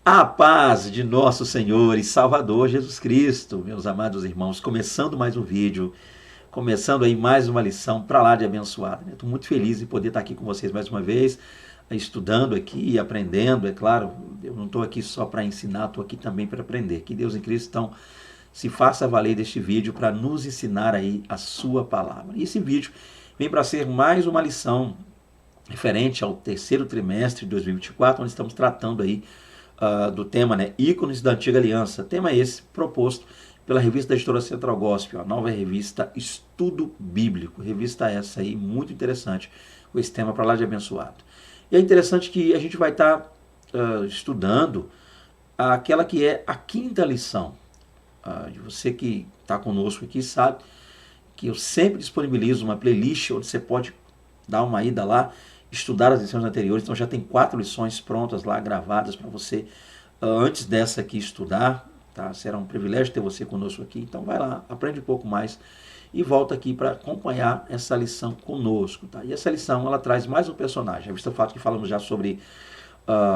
A paz de nosso Senhor e Salvador Jesus Cristo, meus amados irmãos, começando mais um vídeo, começando aí mais uma lição para lá de abençoada. Estou muito feliz em poder estar aqui com vocês mais uma vez, estudando aqui, aprendendo, é claro, eu não estou aqui só para ensinar, estou aqui também para aprender. Que Deus em Cristo, então, se faça valer deste vídeo para nos ensinar aí a sua palavra. E esse vídeo vem para ser mais uma lição referente ao terceiro trimestre de 2024, onde estamos tratando aí do tema, né, Ícones da Antiga Aliança. Tema esse proposto pela revista da editora Central Gospel, a nova revista Estudo Bíblico. Revista essa aí, muito interessante, com esse tema para lá de abençoado. E é interessante que a gente vai estar estudando aquela que é a quinta lição. Você que está conosco aqui sabe que eu sempre disponibilizo uma playlist onde você pode dar uma ida lá, estudar as lições anteriores. Então já tem 4 lições prontas lá, gravadas para você, antes dessa aqui estudar, tá? Será um privilégio ter você conosco aqui. Então vai lá, aprende um pouco mais e volta aqui para acompanhar essa lição conosco, tá? E essa lição, ela traz mais um personagem. A vista fato que falamos já sobre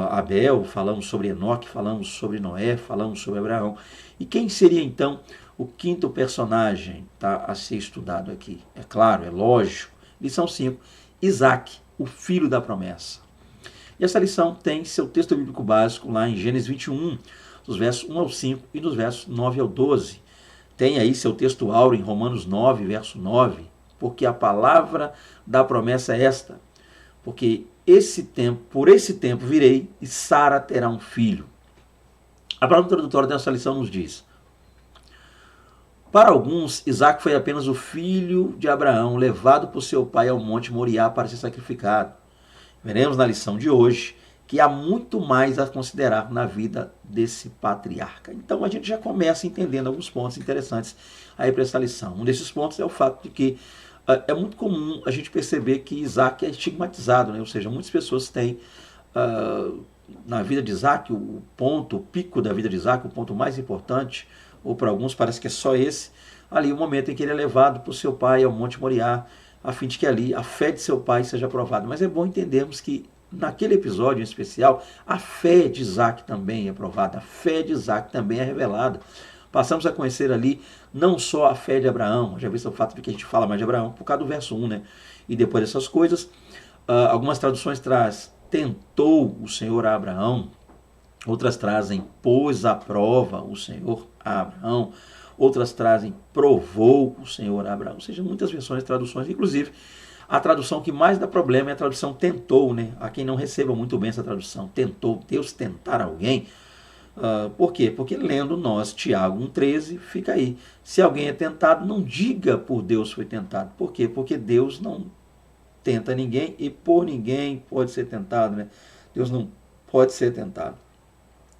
Abel, falamos sobre Enoque, falamos sobre Noé, falamos sobre Abraão. E quem seria então o quinto personagem, tá, a ser estudado aqui? É claro, é lógico. Lição 5, Isaac, o filho da promessa. E essa lição tem seu texto bíblico básico lá em Gênesis 21, dos versos 1 ao 5 e dos versos 9 ao 12. Tem aí seu texto áureo em Romanos 9, verso 9, porque a palavra da promessa é esta: porque por esse tempo virei e Sara terá um filho. A palavra introdutória dessa lição nos diz: para alguns, Isaac foi apenas o filho de Abraão, levado por seu pai ao monte Moriá para ser sacrificado. Veremos na lição de hoje que há muito mais a considerar na vida desse patriarca. Então a gente já começa entendendo alguns pontos interessantes aí para essa lição. Um desses pontos é o fato de que é muito comum a gente perceber que Isaac é estigmatizado, né? Ou seja, muitas pessoas têm na vida de Isaac o pico da vida de Isaac, o ponto mais importante, ou para alguns parece que é só esse, ali o momento em que ele é levado por seu pai ao Monte Moriá, a fim de que ali a fé de seu pai seja aprovada. Mas é bom entendermos que naquele episódio em especial, a fé de Isaac também é provada, a fé de Isaac também é revelada. Passamos a conhecer ali não só a fé de Abraão, já visto o fato de que a gente fala mais de Abraão, por causa do verso 1, né? E depois dessas coisas, algumas traduções traz tentou o Senhor a Abraão, outras trazem pôs à prova o Senhor a Abraão, outras trazem provou o Senhor a Abraão. Ou seja, muitas versões, traduções, inclusive a tradução que mais dá problema é a tradução tentou, né? Há quem não receba muito bem essa tradução, tentou, Deus tentar alguém. Por quê? Porque lendo nós, Tiago 1,13, fica aí. Se alguém é tentado, não diga por Deus foi tentado. Por quê? Porque Deus não tenta ninguém e por ninguém pode ser tentado, né? Deus não pode ser tentado.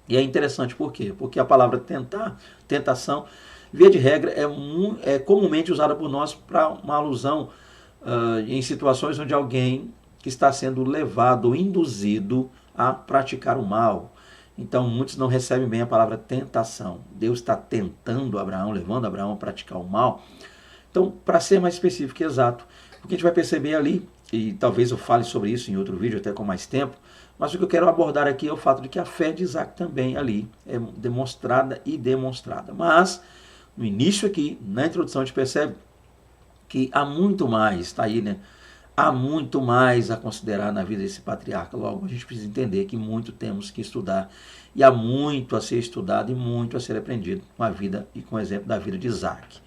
E é interessante por quê? Porque a palavra tentar, tentação, via de regra, é comumente usada por nós para uma alusão em situações onde alguém que está sendo levado ou induzido a praticar o mal. Então, muitos não recebem bem a palavra tentação. Deus está tentando Abraão, levando Abraão a praticar o mal. Então, para ser mais específico e exato, o que a gente vai perceber ali, e talvez eu fale sobre isso em outro vídeo, até com mais tempo, mas o que eu quero abordar aqui é o fato de que a fé de Isaac também ali é demonstrada e demonstrada. Mas, no início aqui, na introdução, a gente percebe que há muito mais, está aí, né? Há muito mais a considerar na vida desse patriarca. Logo, a gente precisa entender que muito temos que estudar. E há muito a ser estudado e muito a ser aprendido com a vida e com o exemplo da vida de Isaac.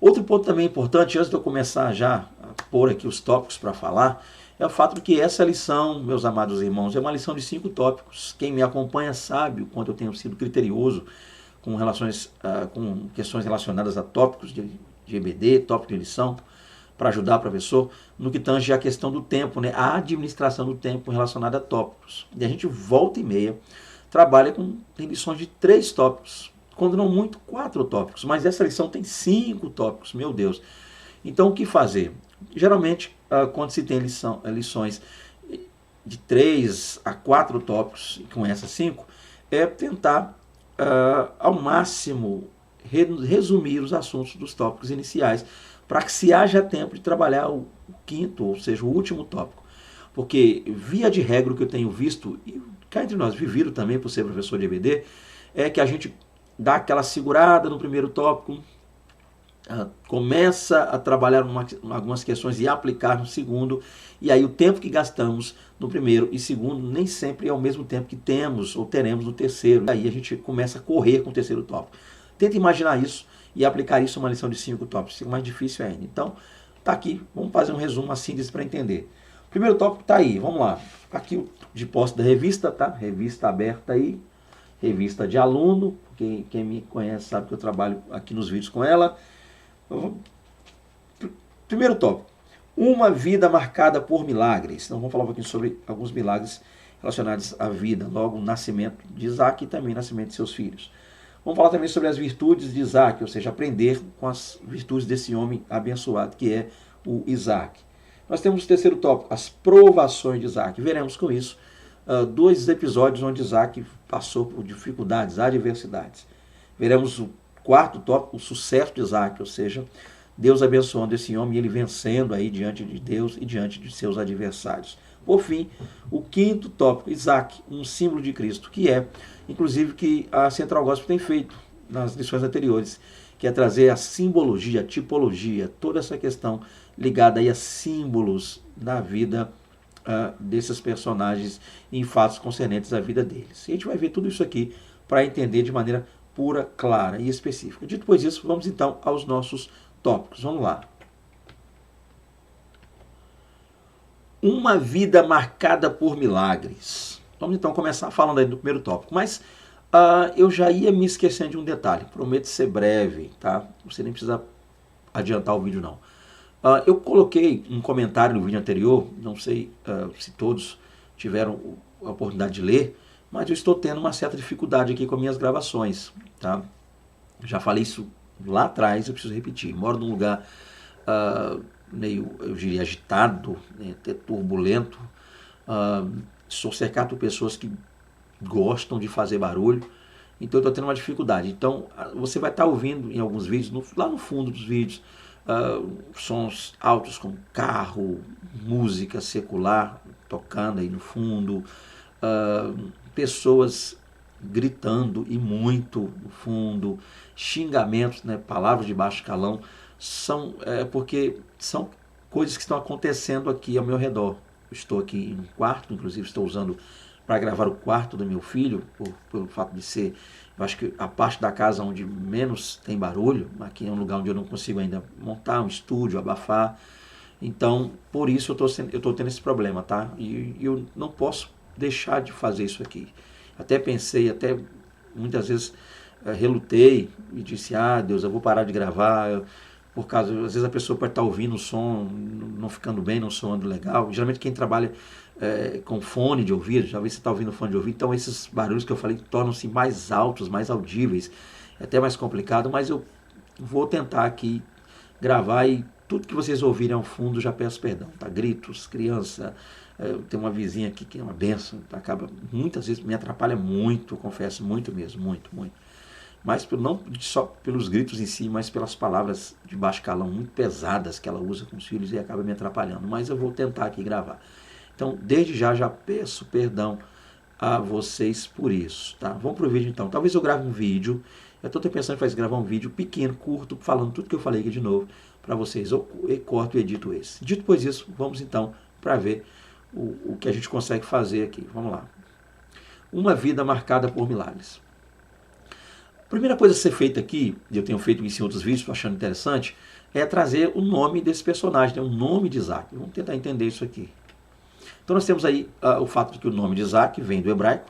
Outro ponto também importante, antes de eu começar já a pôr aqui os tópicos para falar, é o fato de que essa lição, meus amados irmãos, é uma lição de 5 tópicos. Quem me acompanha sabe o quanto eu tenho sido criterioso com questões relacionadas a tópicos de EBD, tópico de lição, para ajudar o professor, no que tange a questão do tempo, né? A administração do tempo relacionada a tópicos. E a gente volta e meia trabalha tem lições de 3 tópicos, quando não muito 4 tópicos, mas essa lição tem 5 tópicos, meu Deus. Então o que fazer? Geralmente, quando se tem lições de 3 a 4 tópicos, com essas 5, é tentar ao máximo resumir os assuntos dos tópicos iniciais, para que se haja tempo de trabalhar o quinto, ou seja, o último tópico. Porque, via de regra, o que eu tenho visto, e cá entre nós, vivido também por ser professor de EBD, é que a gente dá aquela segurada no primeiro tópico, começa a trabalhar algumas questões e aplicar no segundo, e aí o tempo que gastamos no primeiro e segundo nem sempre é o mesmo tempo que temos ou teremos no terceiro. Aí a gente começa a correr com o terceiro tópico. Tenta imaginar isso e aplicar isso numa lição de 5 tópicos, fica mais difícil ainda. Então, tá aqui, vamos fazer um resumo assim para entender. O primeiro tópico está aí, vamos lá. Aqui o de posse da revista, tá? Revista aberta aí, revista de aluno, quem me conhece sabe que eu trabalho aqui nos vídeos com ela. Primeiro tópico, uma vida marcada por milagres. Então vamos falar um pouquinho sobre alguns milagres relacionados à vida, logo o nascimento de Isaac e também o nascimento de seus filhos. Vamos falar também sobre as virtudes de Isaac, ou seja, aprender com as virtudes desse homem abençoado que é o Isaac. Nós temos o terceiro tópico, as provações de Isaac. Veremos com isso 2 episódios onde Isaac passou por dificuldades, adversidades. Veremos o quarto tópico, o sucesso de Isaac, ou seja, Deus abençoando esse homem e ele vencendo aí diante de Deus e diante de seus adversários. Por fim, o quinto tópico, Isaac, um símbolo de Cristo, que é, inclusive, que a Central Gospel tem feito nas lições anteriores, que é trazer a simbologia, a tipologia, toda essa questão ligada aí a símbolos da vida desses personagens em fatos concernentes à vida deles. E a gente vai ver tudo isso aqui para entender de maneira pura, clara e específica. Dito pois isso, vamos então aos nossos tópicos. Vamos lá. Uma vida marcada por milagres. Vamos então começar falando aí do primeiro tópico. Mas eu já ia me esquecendo de um detalhe. Prometo ser breve, tá? Você nem precisa adiantar o vídeo, não. Eu coloquei um comentário no vídeo anterior. Não sei se todos tiveram a oportunidade de ler, mas eu estou tendo uma certa dificuldade aqui com minhas gravações, tá? Já falei isso lá atrás, eu preciso repetir. Moro num lugar meio, eu diria, agitado, né, até turbulento. Sou cercado por pessoas que gostam de fazer barulho, então eu estou tendo uma dificuldade. Então, você vai estar ouvindo em alguns vídeos, lá no fundo dos vídeos, sons altos como carro, música secular tocando aí no fundo, pessoas gritando e muito no fundo, xingamentos, né, palavras de baixo calão, porque são coisas que estão acontecendo aqui ao meu redor. Eu estou aqui em um quarto, inclusive estou usando para gravar o quarto do meu filho, pelo fato de ser, eu acho que a parte da casa onde menos tem barulho, aqui é um lugar onde eu não consigo ainda montar um estúdio, abafar. Então, por isso eu estou tendo esse problema, tá? E eu não posso deixar de fazer isso aqui. Até pensei, até muitas vezes relutei e disse, Deus, eu vou parar de gravar, por causa, às vezes a pessoa pode estar ouvindo o som, não ficando bem, não soando legal. Geralmente quem trabalha com fone de ouvido, já vi você está ouvindo fone de ouvido, então esses barulhos que eu falei tornam-se mais altos, mais audíveis, é até mais complicado, mas eu vou tentar aqui gravar e tudo que vocês ouvirem ao fundo já peço perdão, tá? Gritos, criança, tem uma vizinha aqui que é uma benção, acaba, muitas vezes me atrapalha muito, confesso, muito mesmo, muito. Mas não só pelos gritos em si, mas pelas palavras de baixo calão muito pesadas que ela usa com os filhos e acaba me atrapalhando. Mas eu vou tentar aqui gravar. Então, desde já peço perdão a vocês por isso, tá? Vamos pro vídeo então. Talvez eu grave um vídeo. Eu estou pensando em gravar um vídeo pequeno, curto, falando tudo que eu falei aqui de novo para vocês. Eu corto e edito esse. Dito pois isso, vamos então para ver o que a gente consegue fazer aqui. Vamos lá. Uma vida marcada por milagres. A primeira coisa a ser feita aqui, e eu tenho feito isso em outros vídeos, estou achando interessante, é trazer o nome desse personagem, né? O nome de Isaac. Vamos tentar entender isso aqui. Então nós temos aí o fato de que o nome de Isaac vem do hebraico,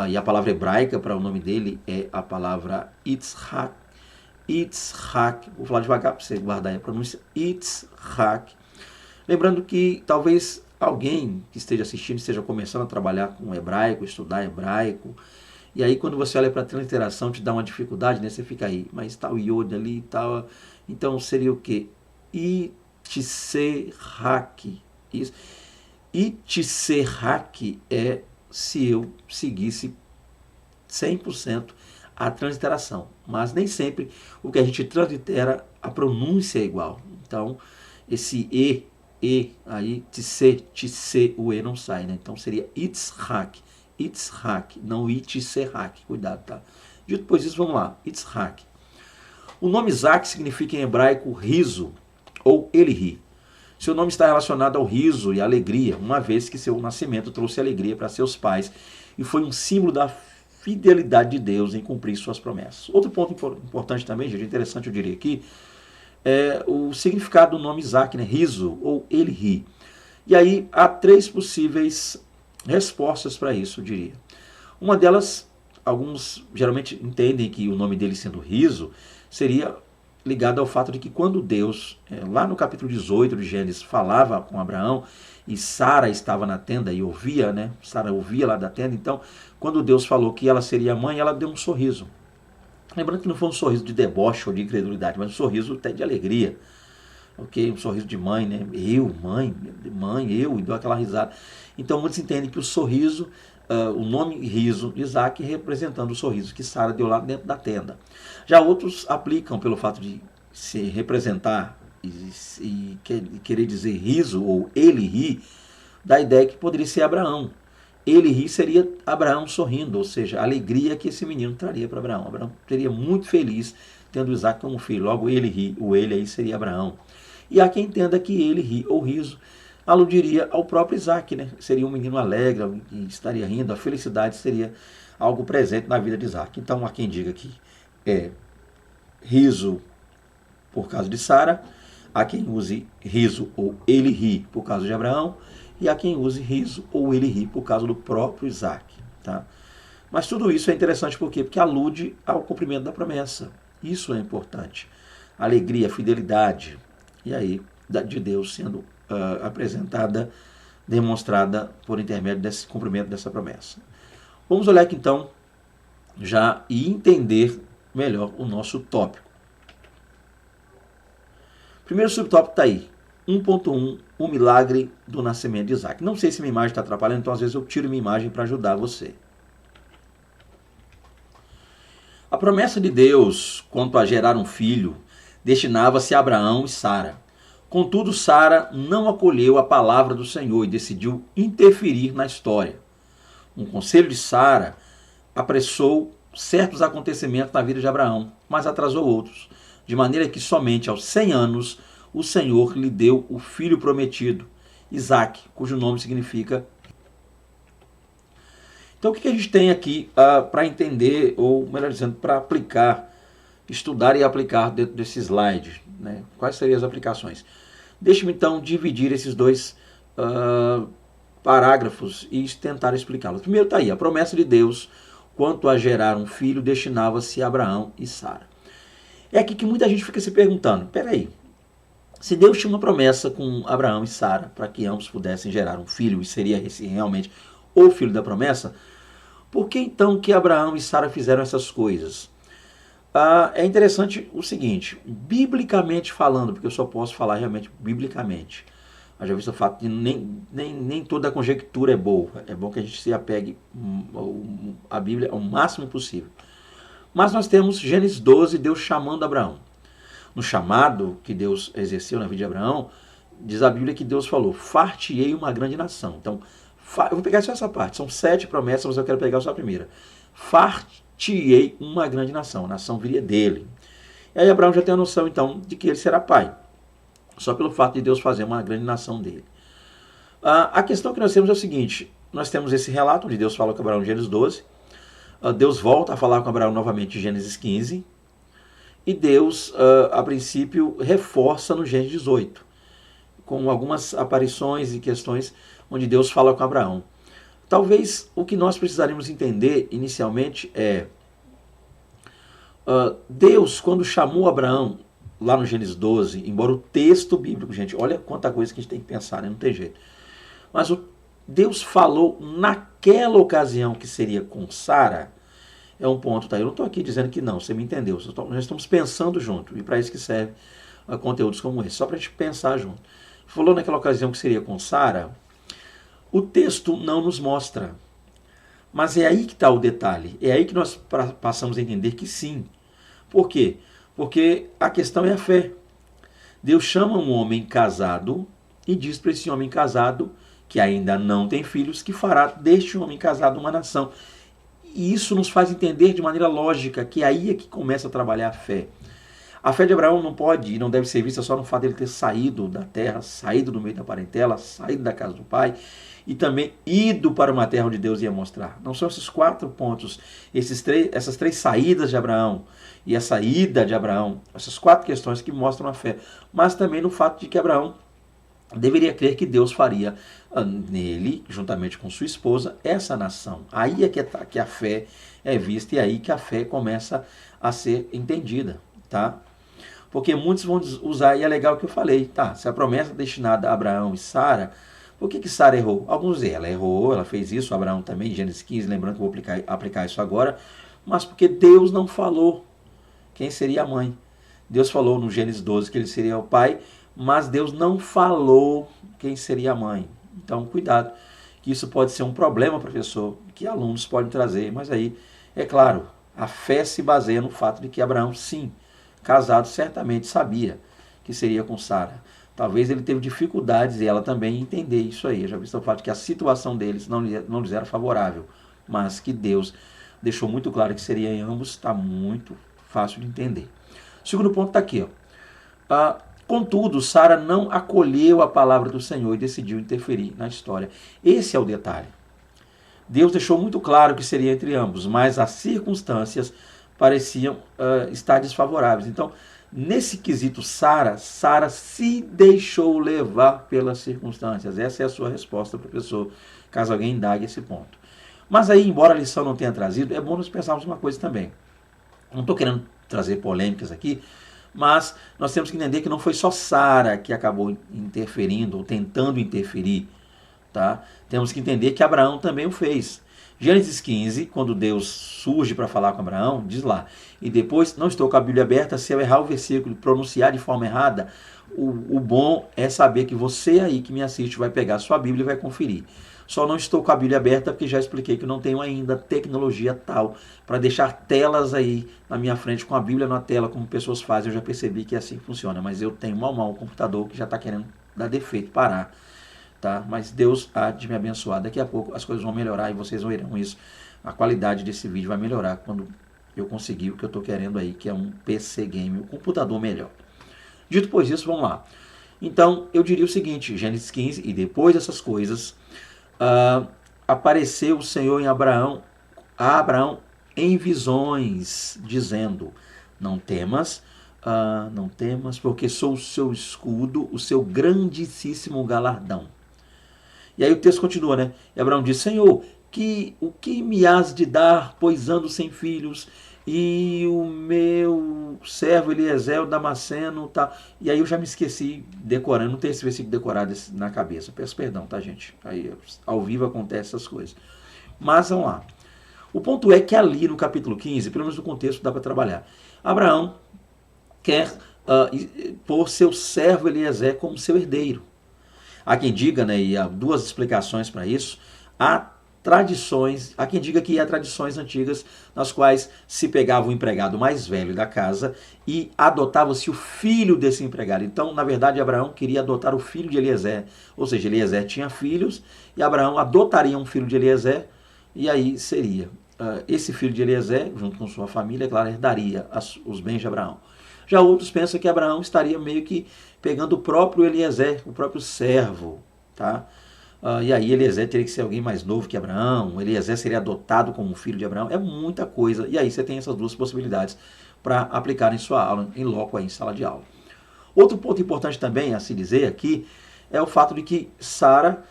e a palavra hebraica para o nome dele é a palavra Yitzhak. Yitzhak, vou falar devagar para você guardar aí a pronúncia, Yitzhak. Lembrando que talvez alguém que esteja assistindo esteja começando a trabalhar com hebraico, estudar hebraico, e aí quando você olha para a transliteração te dá uma dificuldade, né? Você fica aí, mas está o iod ali e tal, então seria o quê? Yitzhak, isso. Yitzhak é se eu seguisse 100% a transliteração, mas nem sempre o que a gente translitera, a pronúncia é igual. Então, esse aí, tse, o E não sai, né? Então seria Yitzhak, Yitzhak, não Yitzhak, cuidado, tá? Dito pois isso, vamos lá, Yitzhak. O nome Isaac significa em hebraico riso, ou Elihi. Seu nome está relacionado ao riso e à alegria, uma vez que seu nascimento trouxe alegria para seus pais e foi um símbolo da fidelidade de Deus em cumprir suas promessas. Outro ponto importante também, gente, interessante eu diria aqui, é o significado do nome Isaac, né? Riso ou Elihi. E aí há três possíveis respostas para isso, eu diria. Uma delas, alguns geralmente entendem que o nome dele sendo riso seria ligado ao fato de que quando Deus, lá no capítulo 18 de Gênesis, falava com Abraão e Sara estava na tenda e ouvia, né? Sara ouvia lá da tenda, então quando Deus falou que ela seria mãe, ela deu um sorriso. Lembrando que não foi um sorriso de deboche ou de incredulidade, mas um sorriso até de alegria. Ok? Um sorriso de mãe, né? Eu, e deu aquela risada. Então muitos entendem que o sorriso, o nome riso, Isaac, representando o sorriso que Sara deu lá dentro da tenda. Já outros aplicam pelo fato de se representar e querer dizer riso, ou ele ri, da ideia que poderia ser Abraão. Ele ri seria Abraão sorrindo, ou seja, a alegria que esse menino traria para Abraão. Abraão seria muito feliz tendo Isaac como filho. Logo, ele ri, o ele aí seria Abraão. E há quem entenda que ele ri ou riso aludiria ao próprio Isaac, né? Seria um menino alegre, que estaria rindo, a felicidade seria algo presente na vida de Isaac. Então há quem diga que é riso por causa de Sara, há quem use riso ou ele ri por causa de Abraão, e há quem use riso ou ele ri por causa do próprio Isaac. Tá? Mas tudo isso é interessante por quê? Porque alude ao cumprimento da promessa. Isso é importante. Alegria, fidelidade, e aí de Deus sendo apresentada, demonstrada por intermédio desse cumprimento dessa promessa. Vamos olhar aqui então já e entender melhor o nosso tópico. Primeiro subtópico está aí, 1.1, o milagre do nascimento de Isaac. Não sei se minha imagem está atrapalhando, então às vezes eu tiro minha imagem para ajudar você. A promessa de Deus quanto a gerar um filho destinava-se a Abraão e Sara. Contudo, Sara não acolheu a palavra do Senhor e decidiu interferir na história. Um conselho de Sara apressou certos acontecimentos na vida de Abraão, mas atrasou outros, de maneira que somente aos 100 anos o Senhor lhe deu o filho prometido, Isaac, cujo nome significa. Então o que a gente tem aqui para entender, ou melhor dizendo, para aplicar, estudar e aplicar dentro desse slide, né? Quais seriam as aplicações? Deixe-me então dividir esses dois parágrafos e tentar explicá-los. Primeiro está aí, a promessa de Deus quanto a gerar um filho destinava-se a Abraão e Sara. É aqui que muita gente fica se perguntando, peraí, se Deus tinha uma promessa com Abraão e Sara para que ambos pudessem gerar um filho, e seria esse realmente o filho da promessa, por que então que Abraão e Sara fizeram essas coisas? É interessante o seguinte, biblicamente falando, porque eu só posso falar realmente biblicamente, já visto o fato de nem toda conjectura é boa, é bom que a gente se apegue à Bíblia ao máximo possível. Mas nós temos Gênesis 12, Deus chamando Abraão. No chamado que Deus exerceu na vida de Abraão, diz a Bíblia que Deus falou, far-te-ei uma grande nação. Então, eu vou pegar só essa parte, são 7 promessas, mas eu quero pegar só a primeira. Far-te-ei uma grande nação, a nação viria dele. E aí Abraão já tem a noção, então, de que ele será pai, só pelo fato de Deus fazer uma grande nação dele. A questão que nós temos é o seguinte, nós temos esse relato onde Deus fala com Abraão em Gênesis 12, Deus volta a falar com Abraão novamente em Gênesis 15, e Deus, a princípio, reforça no Gênesis 18, com algumas aparições e questões onde Deus fala com Abraão. Talvez o que nós precisaríamos entender inicialmente é Deus, quando chamou Abraão lá no Gênesis 12, embora o texto bíblico, gente, olha quanta coisa que a gente tem que pensar, né? Não tem jeito. Mas Deus falou naquela ocasião que seria com Sara, é um ponto, tá? Eu não estou aqui dizendo que não, você me entendeu. Nós estamos pensando junto, e para isso que serve conteúdos como esse, só para a gente pensar junto. Falou naquela ocasião que seria com Sara, o texto não nos mostra. Mas é aí que está o detalhe, é aí que nós passamos a entender que sim. Por quê? Porque a questão é a fé. Deus chama um homem casado e diz para esse homem casado que ainda não tem filhos, que fará deste homem casado uma nação. E isso nos faz entender de maneira lógica que aí é que começa a trabalhar a fé. A fé de Abraão não pode e não deve ser vista só no fato de ele ter saído da terra, saído do meio da parentela, saído da casa do pai e também ido para uma terra onde Deus ia mostrar. Não são esses 4 pontos, essas 3 saídas de Abraão e a saída de Abraão, essas 4 questões que mostram a fé, mas também no fato de que Abraão deveria crer que Deus faria nele, juntamente com sua esposa, essa nação. Aí é que a fé é vista e aí que a fé começa a ser entendida, tá? Porque muitos vão usar, e é legal o que eu falei, tá? Se a promessa é destinada a Abraão e Sara, por que Sara errou? Alguns dizem, ela errou, ela fez isso, Abraão também, Gênesis 15, lembrando que eu vou aplicar isso agora, mas porque Deus não falou quem seria a mãe. Deus falou no Gênesis 12 que ele seria o pai, mas Deus não falou quem seria a mãe. Então, cuidado, que isso pode ser um problema, professor, que alunos podem trazer, mas aí, é claro, a fé se baseia no fato de que Abraão, sim, casado, certamente sabia que seria com Sara. Talvez ele teve dificuldades e ela também entender isso aí. Eu já vi o fato de que a situação deles não lhes era favorável, mas que Deus deixou muito claro que seria em ambos, está muito fácil de entender. O segundo ponto está aqui, ó. Contudo, Sara não acolheu a palavra do Senhor e decidiu interferir na história. Esse é o detalhe. Deus deixou muito claro que seria entre ambos, mas as circunstâncias pareciam estar desfavoráveis. Então, nesse quesito, Sara se deixou levar pelas circunstâncias. Essa é a sua resposta, professor, caso alguém indague esse ponto. Mas aí, embora a lição não tenha trazido, é bom nós pensarmos uma coisa também. Não estou querendo trazer polêmicas aqui, mas nós temos que entender que não foi só Sara que acabou interferindo ou tentando interferir. Tá? Temos que entender que Abraão também o fez. Gênesis 15, quando Deus surge para falar com Abraão, diz lá, e depois, não estou com a Bíblia aberta, se eu errar o versículo e pronunciar de forma errada, o bom é saber que você aí que me assiste vai pegar a sua Bíblia e vai conferir. Só não estou com a Bíblia aberta porque já expliquei que não tenho ainda tecnologia tal para deixar telas aí na minha frente com a Bíblia na tela, como pessoas fazem. Eu já percebi que é assim que funciona, mas eu tenho mal um computador que já está querendo dar defeito, parar. Tá? Mas Deus há de me abençoar. Daqui a pouco as coisas vão melhorar e vocês verão isso. A qualidade desse vídeo vai melhorar quando eu conseguir o que eu estou querendo aí, que é um PC game, um computador melhor. Dito pois isso, vamos lá. Então, eu diria o seguinte, Gênesis 15, e depois dessas coisas, apareceu o Senhor a Abraão em visões, dizendo, não temas, porque sou o seu escudo, o seu grandíssimo galardão. E aí o texto continua, né? E Abraão diz, Senhor, o que me has de dar, pois ando sem filhos, e o meu servo Eliezer, o Damasceno, tá? E aí eu já me esqueci decorando, não tem esse versículo decorado na cabeça. Peço perdão, tá, gente? Aí ao vivo acontecem essas coisas. Mas vamos lá. O ponto é que ali no capítulo 15, pelo menos no contexto dá para trabalhar, Abraão quer pôr seu servo Eliezer como seu herdeiro. Há quem diga, né, e há 2 explicações para isso, há quem diga que há tradições antigas nas quais se pegava o empregado mais velho da casa e adotava-se o filho desse empregado. Então, na verdade, Abraão queria adotar o filho de Eliezer, ou seja, Eliezer tinha filhos e Abraão adotaria um filho de Eliezer e aí seria esse filho de Eliezer, junto com sua família, claro, herdaria os bens de Abraão. Já outros pensam que Abraão estaria meio que pegando o próprio Eliezer, o próprio servo, tá? E aí Eliezer teria que ser alguém mais novo que Abraão, Eliezer seria adotado como filho de Abraão, é muita coisa. E aí você tem essas 2 possibilidades para aplicar em sua aula, em loco aí, em sala de aula. Outro ponto importante também a se dizer aqui é o fato de que Sara,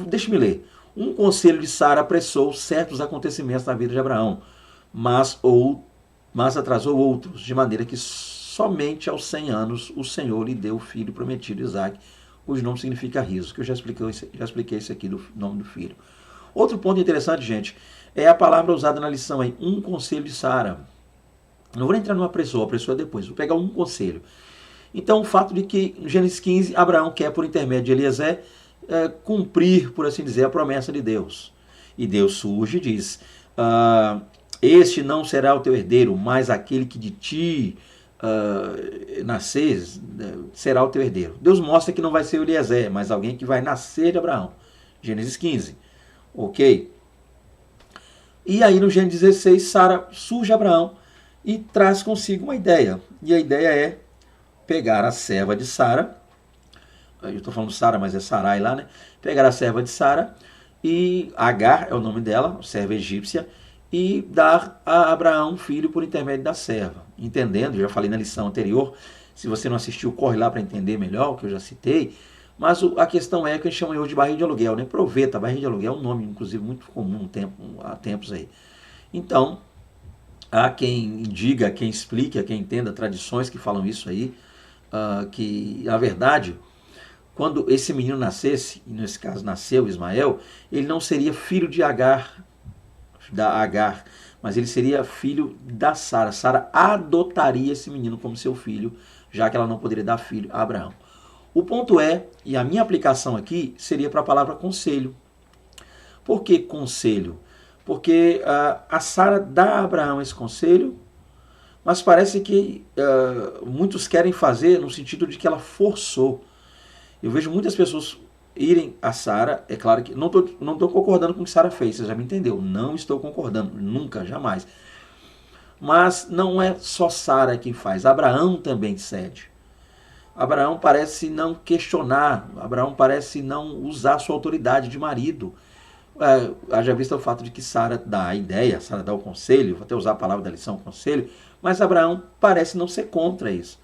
deixa-me ler, um conselho de Sara apressou certos acontecimentos na vida de Abraão, mas atrasou outros, de maneira que somente aos 100 anos o Senhor lhe deu o filho prometido, Isaque, cujo nome significa riso, que eu já expliquei isso aqui do nome do filho. Outro ponto interessante, gente, é a palavra usada na lição aí, um conselho de Sara. Não vou entrar no apressou é depois, vou pegar um conselho. Então, o fato de que, no Gênesis 15, Abraão quer, por intermédio de Eliezer, cumprir, por assim dizer, a promessa de Deus. E Deus surge e diz, este não será o teu herdeiro, mas aquele que de ti nascer, será o teu herdeiro. Deus mostra que não vai ser o Eliezer, mas alguém que vai nascer de Abraão. Gênesis 15. Ok? E aí no Gênesis 16, Sara surge Abraão e traz consigo uma ideia. E a ideia é pegar a serva de Sara, eu estou falando Sara, mas é Sarai lá, né? Pegar a serva de Sara e Agar é o nome dela, serva egípcia, e dar a Abraão um filho por intermédio da serva. Entendendo, já falei na lição anterior, se você não assistiu, corre lá para entender melhor o que eu já citei, mas a questão é que a gente chama hoje de barriga de aluguel, né? Proveta, barriga de aluguel é um nome, inclusive, muito comum há tempos aí. Então, há quem diga, quem explique, quem entenda tradições que falam isso aí, que, na verdade, quando esse menino nascesse, e nesse caso nasceu Ismael, ele não seria filho de Agar, da Agar, mas ele seria filho da Sara. Sara adotaria esse menino como seu filho, já que ela não poderia dar filho a Abraão. O ponto é, e a minha aplicação aqui seria para a palavra conselho. Por que conselho? Porque a Sara dá a Abraão esse conselho, mas parece que muitos querem fazer no sentido de que ela forçou. Eu vejo muitas pessoas irem a Sara, é claro que não estou concordando com o que Sara fez, você já me entendeu, não estou concordando, nunca, jamais. Mas não é só Sara quem faz, Abraão também cede. Abraão parece não questionar, Abraão parece não usar sua autoridade de marido. Haja vista o fato de que Sara dá a ideia, Sara dá o conselho, vou até usar a palavra da lição, conselho, mas Abraão parece não ser contra isso.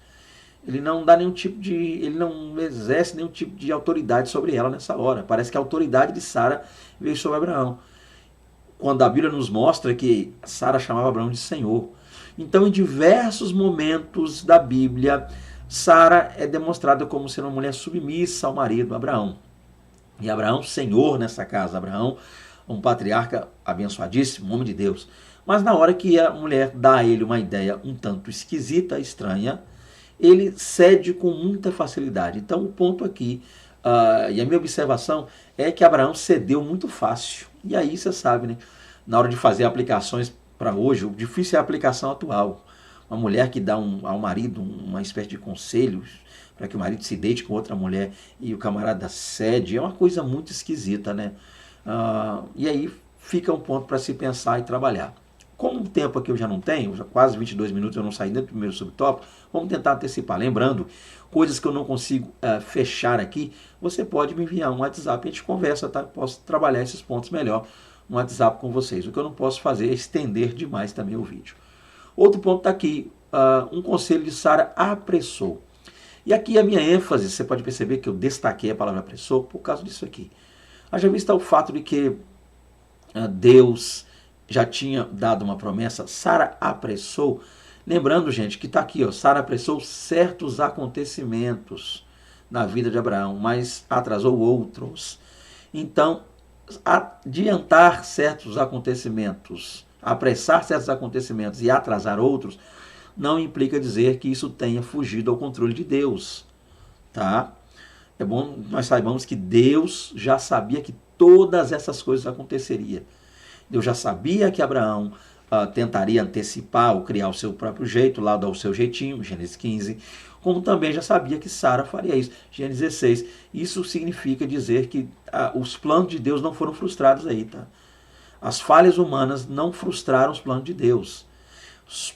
Ele não dá nenhum tipo de. Ele não exerce nenhum tipo de autoridade sobre ela nessa hora. Parece que a autoridade de Sara veio sobre Abraão. Quando a Bíblia nos mostra que Sara chamava Abraão de Senhor. Então, em diversos momentos da Bíblia, Sara é demonstrada como sendo uma mulher submissa ao marido, Abraão. E Abraão, Senhor nessa casa. Abraão, um patriarca abençoadíssimo, um homem de Deus. Mas na hora que a mulher dá a ele uma ideia um tanto esquisita, estranha, ele cede com muita facilidade. Então o ponto aqui, e a minha observação é que Abraão cedeu muito fácil. E aí você sabe, né? Na hora de fazer aplicações para hoje, o difícil é a aplicação atual. Uma mulher que dá ao marido uma espécie de conselhos para que o marido se deite com outra mulher e o camarada cede, é uma coisa muito esquisita, né? E aí fica um ponto para se pensar e trabalhar. Como o tempo aqui eu já não tenho, já quase 22 minutos eu não saí do primeiro subtópico, vamos tentar antecipar. Lembrando, coisas que eu não consigo fechar aqui, você pode me enviar um WhatsApp e a gente conversa, tá? Posso trabalhar esses pontos melhor no WhatsApp com vocês. O que eu não posso fazer é estender demais também o vídeo. Outro ponto está aqui, um conselho de Sara apressou. E aqui a minha ênfase, você pode perceber que eu destaquei a palavra apressou por causa disso aqui. Haja vista o fato de que Deus já tinha dado uma promessa, Sara apressou. Lembrando, gente, que está aqui, Sara apressou certos acontecimentos na vida de Abraão, mas atrasou outros. Então, adiantar certos acontecimentos, apressar certos acontecimentos e atrasar outros, não implica dizer que isso tenha fugido ao controle de Deus. Tá? É bom nós saibamos que Deus já sabia que todas essas coisas aconteceriam. Deus já sabia que Abraão tentaria antecipar ou criar o seu próprio jeito, lá dar o seu jeitinho, Gênesis 15, como também já sabia que Sara faria isso, Gênesis 16. Isso significa dizer que os planos de Deus não foram frustrados aí, tá? As falhas humanas não frustraram os planos de Deus.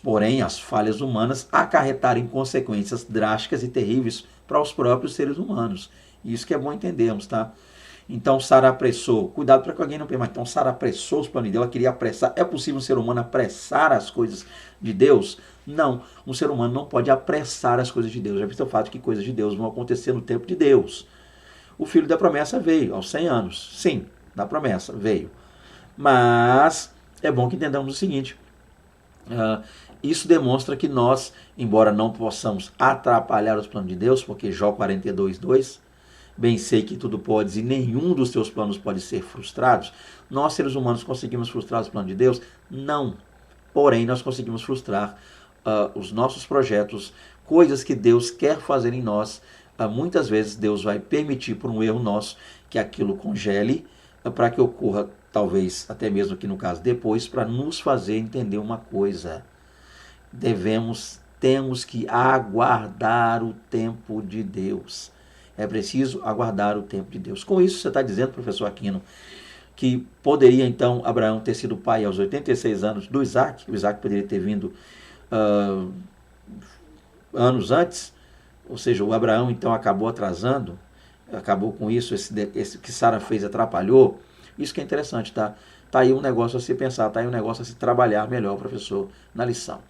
Porém, as falhas humanas acarretaram consequências drásticas e terríveis para os próprios seres humanos. Isso que é bom entendermos, tá? Então Sara apressou, cuidado para que alguém não permita. Então Sara apressou os planos de Deus, ela queria apressar. É possível um ser humano apressar as coisas de Deus? Não, um ser humano não pode apressar as coisas de Deus. Já visto o fato que coisas de Deus vão acontecer no tempo de Deus. O filho da promessa veio aos 100 anos, sim, da promessa veio. Mas é bom que entendamos o seguinte, isso demonstra que nós, embora não possamos atrapalhar os planos de Deus, porque Jó 42:2, bem sei que tudo podes e nenhum dos teus planos pode ser frustrados. Nós, seres humanos, conseguimos frustrar os planos de Deus? Não. Porém, nós conseguimos frustrar os nossos projetos, coisas que Deus quer fazer em nós. Muitas vezes Deus vai permitir, por um erro nosso, que aquilo congele, para que ocorra, talvez, até mesmo aqui no caso depois, para nos fazer entender uma coisa. Devemos temos que aguardar o tempo de Deus. É preciso aguardar o tempo de Deus. Com isso, você está dizendo, professor Aquino, que poderia então Abraão ter sido pai aos 86 anos do Isaac? O Isaac poderia ter vindo anos antes? Ou seja, o Abraão então acabou atrasando, acabou com isso, esse que Sara fez atrapalhou. Isso que é interessante, tá? Tá aí um negócio a se pensar, tá aí um negócio a se trabalhar melhor, professor, na lição.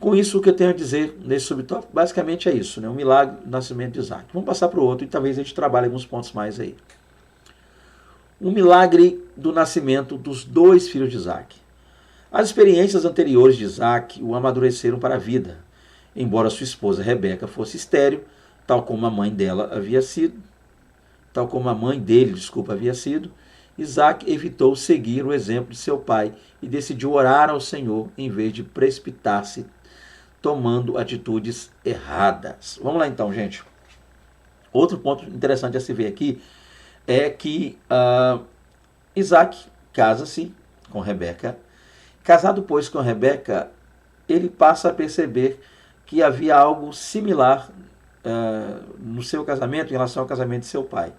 Com isso, o que eu tenho a dizer nesse subtópico, basicamente é isso, né? O milagre do nascimento de Isaac. Vamos passar para o outro e talvez a gente trabalhe alguns pontos mais aí. O milagre do nascimento dos dois filhos de Isaac. As experiências anteriores de Isaac o amadureceram para a vida. Embora sua esposa Rebeca fosse estéril, tal como a mãe dele, havia sido, Isaac evitou seguir o exemplo de seu pai e decidiu orar ao Senhor em vez de precipitar-se, tomando atitudes erradas. Vamos lá então, gente. Outro ponto interessante a se ver aqui é que Isaac casa-se com Rebeca. Casado, pois, com Rebeca, ele passa a perceber que havia algo similar no seu casamento em relação ao casamento de seu pai.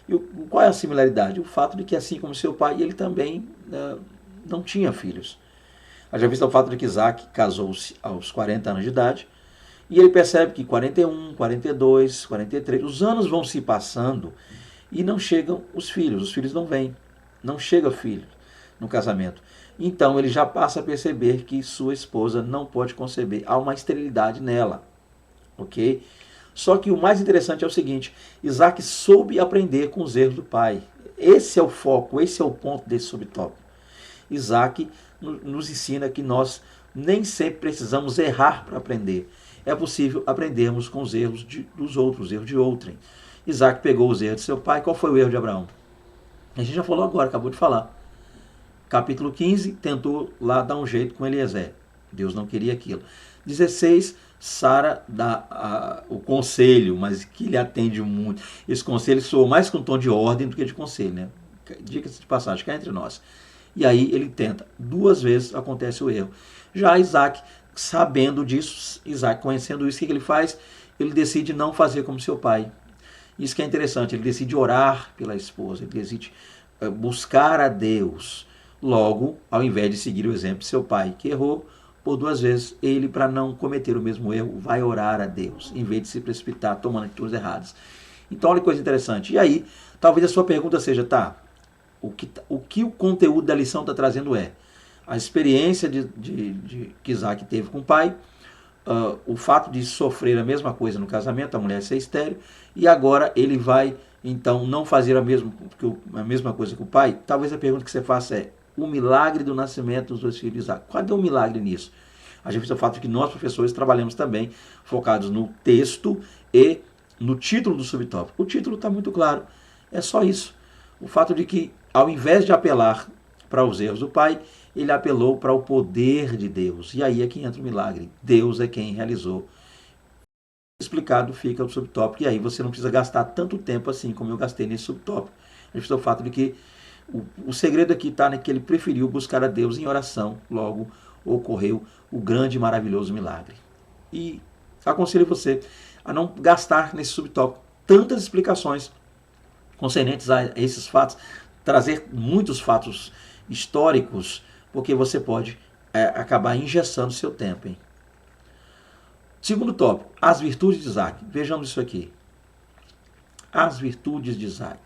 E qual é a similaridade? O fato de que, assim como seu pai, ele também não tinha filhos. Haja vista o fato de que Isaac casou-se aos 40 anos de idade, e ele percebe que 41, 42, 43, os anos vão se passando e não chegam os filhos não vêm, não chega filho no casamento. Então ele já passa a perceber que sua esposa não pode conceber, há uma esterilidade nela, ok? Só que o mais interessante é o seguinte, Isaac soube aprender com os erros do pai. Esse é o foco, esse é o ponto desse subtópico. Isaac nos ensina que nós nem sempre precisamos errar para aprender. É possível aprendermos com os erros dos outros, os erros de outrem. Isaac pegou os erros de seu pai. Qual foi o erro de Abraão? A gente já falou agora, acabou de falar. Capítulo 15, tentou lá dar um jeito com Eliezer. Deus não queria aquilo. 16, Sara dá o conselho, mas que lhe atende muito. Esse conselho soou mais com tom de ordem do que de conselho, né? Dica-se de passagem, cá entre nós. E aí ele tenta. 2 vezes acontece o erro. Já Isaac, sabendo disso, Isaac conhecendo isso, o que ele faz? Ele decide não fazer como seu pai. Isso que é interessante, ele decide orar pela esposa, ele decide buscar a Deus. Logo, ao invés de seguir o exemplo de seu pai, que errou por 2 vezes, ele, para não cometer o mesmo erro, vai orar a Deus, em vez de se precipitar tomando atitudes erradas. Então, olha que coisa interessante. E aí, talvez a sua pergunta seja, o que o conteúdo da lição está trazendo é a experiência que Isaac teve com o pai, o fato de sofrer a mesma coisa no casamento, a mulher ser estéril, e agora ele vai, então, não fazer a mesma coisa que o pai. Talvez a pergunta que você faça é, o milagre do nascimento dos 2 filhos de Isaac. Qual é o milagre nisso? A gente vê o fato de que nós, professores, trabalhamos também focados no texto e no título do subtópico. O título está muito claro. É só isso. O fato de que, ao invés de apelar para os erros do pai, ele apelou para o poder de Deus. E aí é que entra o milagre. Deus é quem realizou. Explicado fica o subtópico. E aí você não precisa gastar tanto tempo assim como eu gastei nesse subtópico. A gente vê o fato de que o segredo aqui está que ele preferiu buscar a Deus em oração. Logo ocorreu o grande e maravilhoso milagre. E aconselho você a não gastar nesse subtópico tantas explicações concernentes a esses fatos, trazer muitos fatos históricos, porque você pode acabar engessando seu tempo. Hein? Segundo tópico, as virtudes de Isaac. Vejamos isso aqui. As virtudes de Isaac.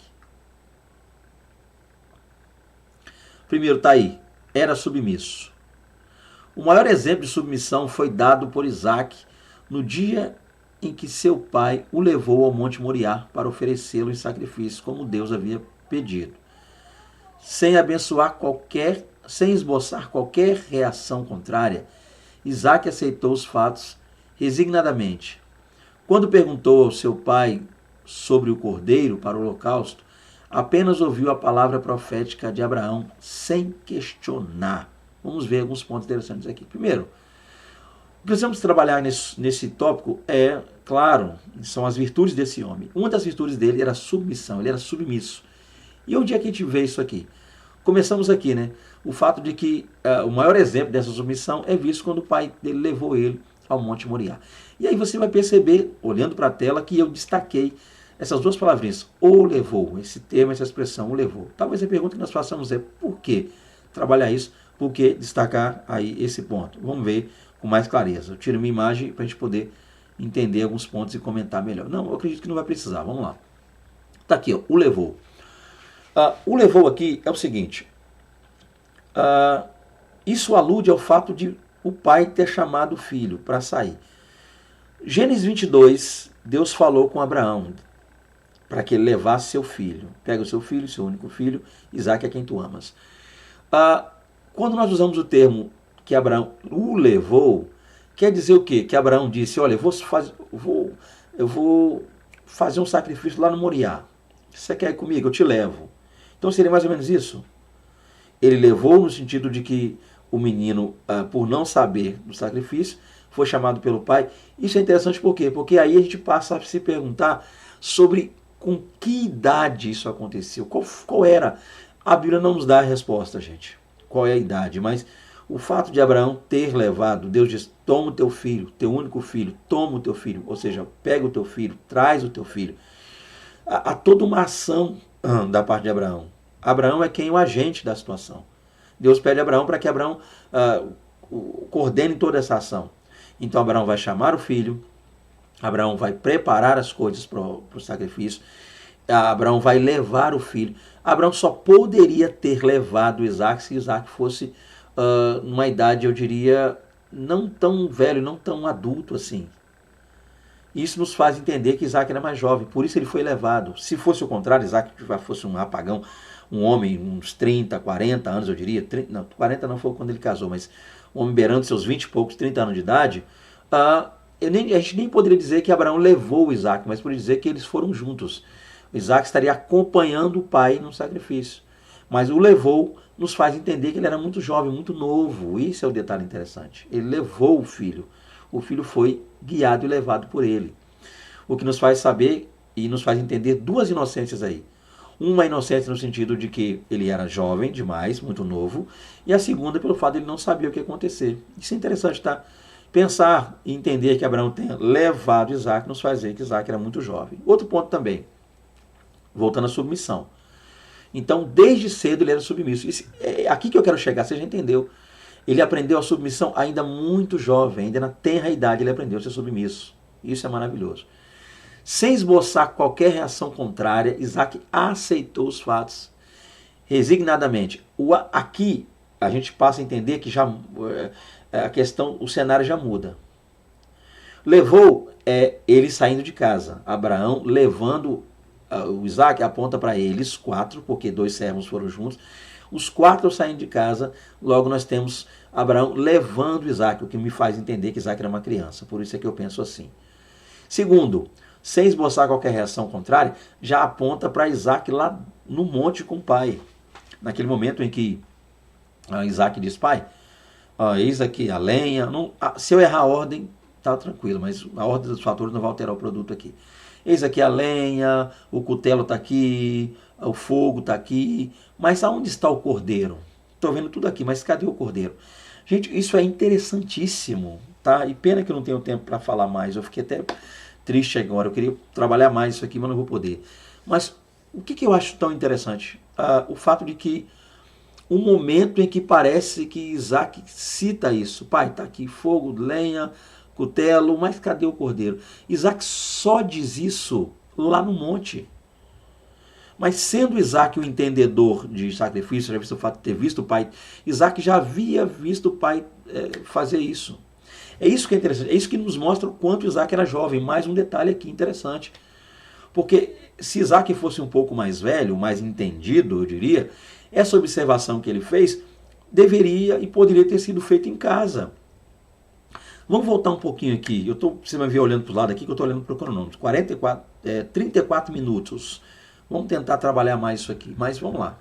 Primeiro está aí, era submisso. O maior exemplo de submissão foi dado por Isaac no dia em que seu pai o levou ao Monte Moriá para oferecê-lo em sacrifício, como Deus havia pedido. Sem esboçar qualquer reação contrária, Isaac aceitou os fatos resignadamente. Quando perguntou ao seu pai sobre o cordeiro para o holocausto, apenas ouviu a palavra profética de Abraão sem questionar. Vamos ver alguns pontos interessantes aqui. Primeiro, o que precisamos trabalhar nesse tópico claro, são as virtudes desse homem. Uma das virtudes dele era a submissão, ele era submisso. E onde é que a gente vê isso aqui? Começamos aqui, né? O fato de que o maior exemplo dessa submissão é visto quando o pai dele levou ele ao Monte Moriá. E aí você vai perceber, olhando para a tela, que eu destaquei essas duas palavrinhas, o levou, esse termo, essa expressão, o levou. Talvez a pergunta que nós façamos é, por que trabalhar isso? Por que destacar aí esse ponto? Vamos ver com mais clareza. Eu tiro minha imagem para a gente poder entender alguns pontos e comentar melhor. Não, eu acredito que não vai precisar, vamos lá. Está aqui, ó, o levou. O levou aqui é o seguinte, isso alude ao fato de o pai ter chamado o filho para sair. Gênesis 22, Deus falou com Abraão para que ele levasse seu filho. Pega o seu filho, seu único filho, Isaque, a quem tu amas. Quando nós usamos o termo que Abraão o levou, quer dizer o quê? Que Abraão disse, olha, eu vou fazer um sacrifício lá no Moriá. Você quer ir comigo? Eu te levo. Então seria mais ou menos isso. Ele levou no sentido de que o menino, por não saber do sacrifício, foi chamado pelo pai. Isso é interessante por quê? Porque aí a gente passa a se perguntar sobre com que idade isso aconteceu. Qual era? A Bíblia não nos dá a resposta, gente. Qual é a idade? Mas o fato de Abraão ter levado, Deus diz, toma o teu filho, teu único filho, toma o teu filho. Ou seja, pega o teu filho, traz o teu filho. Há toda uma ação da parte de Abraão. Abraão é quem é o agente da situação. Deus pede a Abraão para que Abraão coordene toda essa ação. Então Abraão vai chamar o filho, Abraão vai preparar as coisas para o sacrifício, Abraão vai levar o filho. Abraão só poderia ter levado Isaque se Isaque fosse numa idade, eu diria, não tão velho, não tão adulto assim. Isso nos faz entender que Isaque era mais jovem, por isso ele foi levado. Se fosse o contrário, Isaque já fosse um rapagão, um homem, uns 30, 40 anos, eu diria, 40 não foi quando ele casou, mas um homem beirando seus 20 e poucos, 30 anos de idade, a gente nem poderia dizer que Abraão levou o Isaque, mas poderia dizer que eles foram juntos. O Isaque estaria acompanhando o pai no sacrifício. Mas o levou nos faz entender que ele era muito jovem, muito novo. Isso é o detalhe interessante. Ele levou o filho. O filho foi guiado e levado por ele. O que nos faz saber e nos faz entender duas inocências aí. Uma inocência no sentido de que ele era jovem demais, muito novo, e a segunda pelo fato de ele não saber o que ia acontecer. Isso é interessante, tá? Pensar e entender que Abraão tenha levado Isaque nos faz ver que Isaque era muito jovem. Outro ponto também, voltando à submissão. Então, desde cedo ele era submisso. É aqui que eu quero chegar, você já entendeu. Ele aprendeu a submissão ainda muito jovem, ainda na tenra idade ele aprendeu a ser submisso. Isso é maravilhoso. Sem esboçar qualquer reação contrária, Isaque aceitou os fatos resignadamente. Aqui a gente passa a entender que já a questão, o cenário já muda. Levou ele saindo de casa. Abraão levando o Isaque, aponta para eles, 4, porque 2 servos foram juntos. Os 4 saindo de casa, logo nós temos Abraão levando Isaque, o que me faz entender que Isaque era uma criança. Por isso é que eu penso assim. Segundo, sem esboçar qualquer reação contrária, já aponta para Isaque lá no monte com o pai. Naquele momento em que Isaque diz, pai, eis aqui a lenha. Se eu errar a ordem, tá tranquilo, mas a ordem dos fatores não vai alterar o produto aqui. Eis aqui a lenha, o cutelo está aqui, o fogo está aqui, mas aonde está o cordeiro? Estou vendo tudo aqui, mas cadê o cordeiro? Gente, isso é interessantíssimo, tá? E pena que eu não tenho tempo para falar mais, eu fiquei até triste agora, eu queria trabalhar mais isso aqui, mas não vou poder. Mas o que eu acho tão interessante? O fato de que um momento em que parece que Isaque cita isso, pai, está aqui fogo, lenha, cutelo, mas cadê o cordeiro? Isaque só diz isso lá no monte. Mas sendo Isaque o entendedor de sacrifício, já visto o fato de ter visto o pai, Isaque já havia visto o pai fazer isso. É isso que é interessante, é isso que nos mostra o quanto Isaque era jovem. Mais um detalhe aqui interessante. Porque se Isaque fosse um pouco mais velho, mais entendido, eu diria, essa observação que ele fez deveria e poderia ter sido feita em casa. Vamos voltar um pouquinho aqui. Você vai ver olhando para o lado aqui, que eu estou olhando para o cronômetro. 34 minutos. Vamos tentar trabalhar mais isso aqui. Mas vamos lá.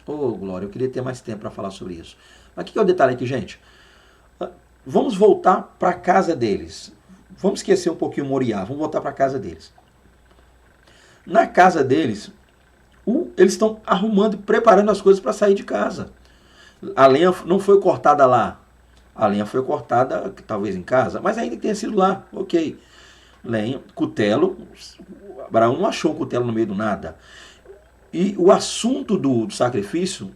Glória, eu queria ter mais tempo para falar sobre isso. Aqui que é o detalhe aqui, gente. Vamos voltar para a casa deles. Vamos esquecer um pouquinho o Moriá. Vamos voltar para a casa deles. Na casa deles, eles estão arrumando e preparando as coisas para sair de casa. A lenha não foi cortada lá. A lenha foi cortada, talvez em casa, mas ainda tenha sido lá, ok. Lenha, cutelo, Abraão não achou um cutelo no meio do nada. E o assunto do sacrifício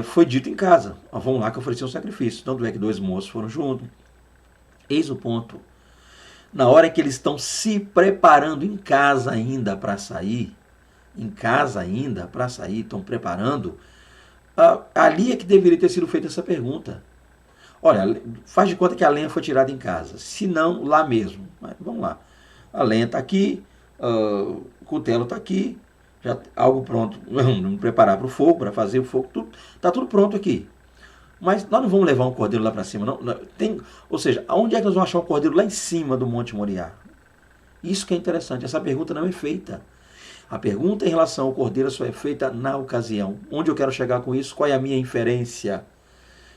foi dito em casa. Vamos lá que ofereciam um sacrifício. Tanto é que 2 moços foram juntos. Eis o ponto. Na hora que eles estão se preparando em casa ainda para sair, estão preparando, ali é que deveria ter sido feita essa pergunta. Olha, faz de conta que a lenha foi tirada em casa. Se não, lá mesmo. Mas vamos lá. A lenha está aqui, o cutelo está aqui, já algo pronto. Vamos preparar para o fogo, para fazer o fogo. Está tudo pronto aqui. Mas nós não vamos levar um cordeiro lá para cima, não. Ou seja, onde é que nós vamos achar um cordeiro lá em cima do Monte Moriá? Isso que é interessante. Essa pergunta não é feita. A pergunta em relação ao cordeiro só é feita na ocasião. Onde eu quero chegar com isso? Qual é a minha inferência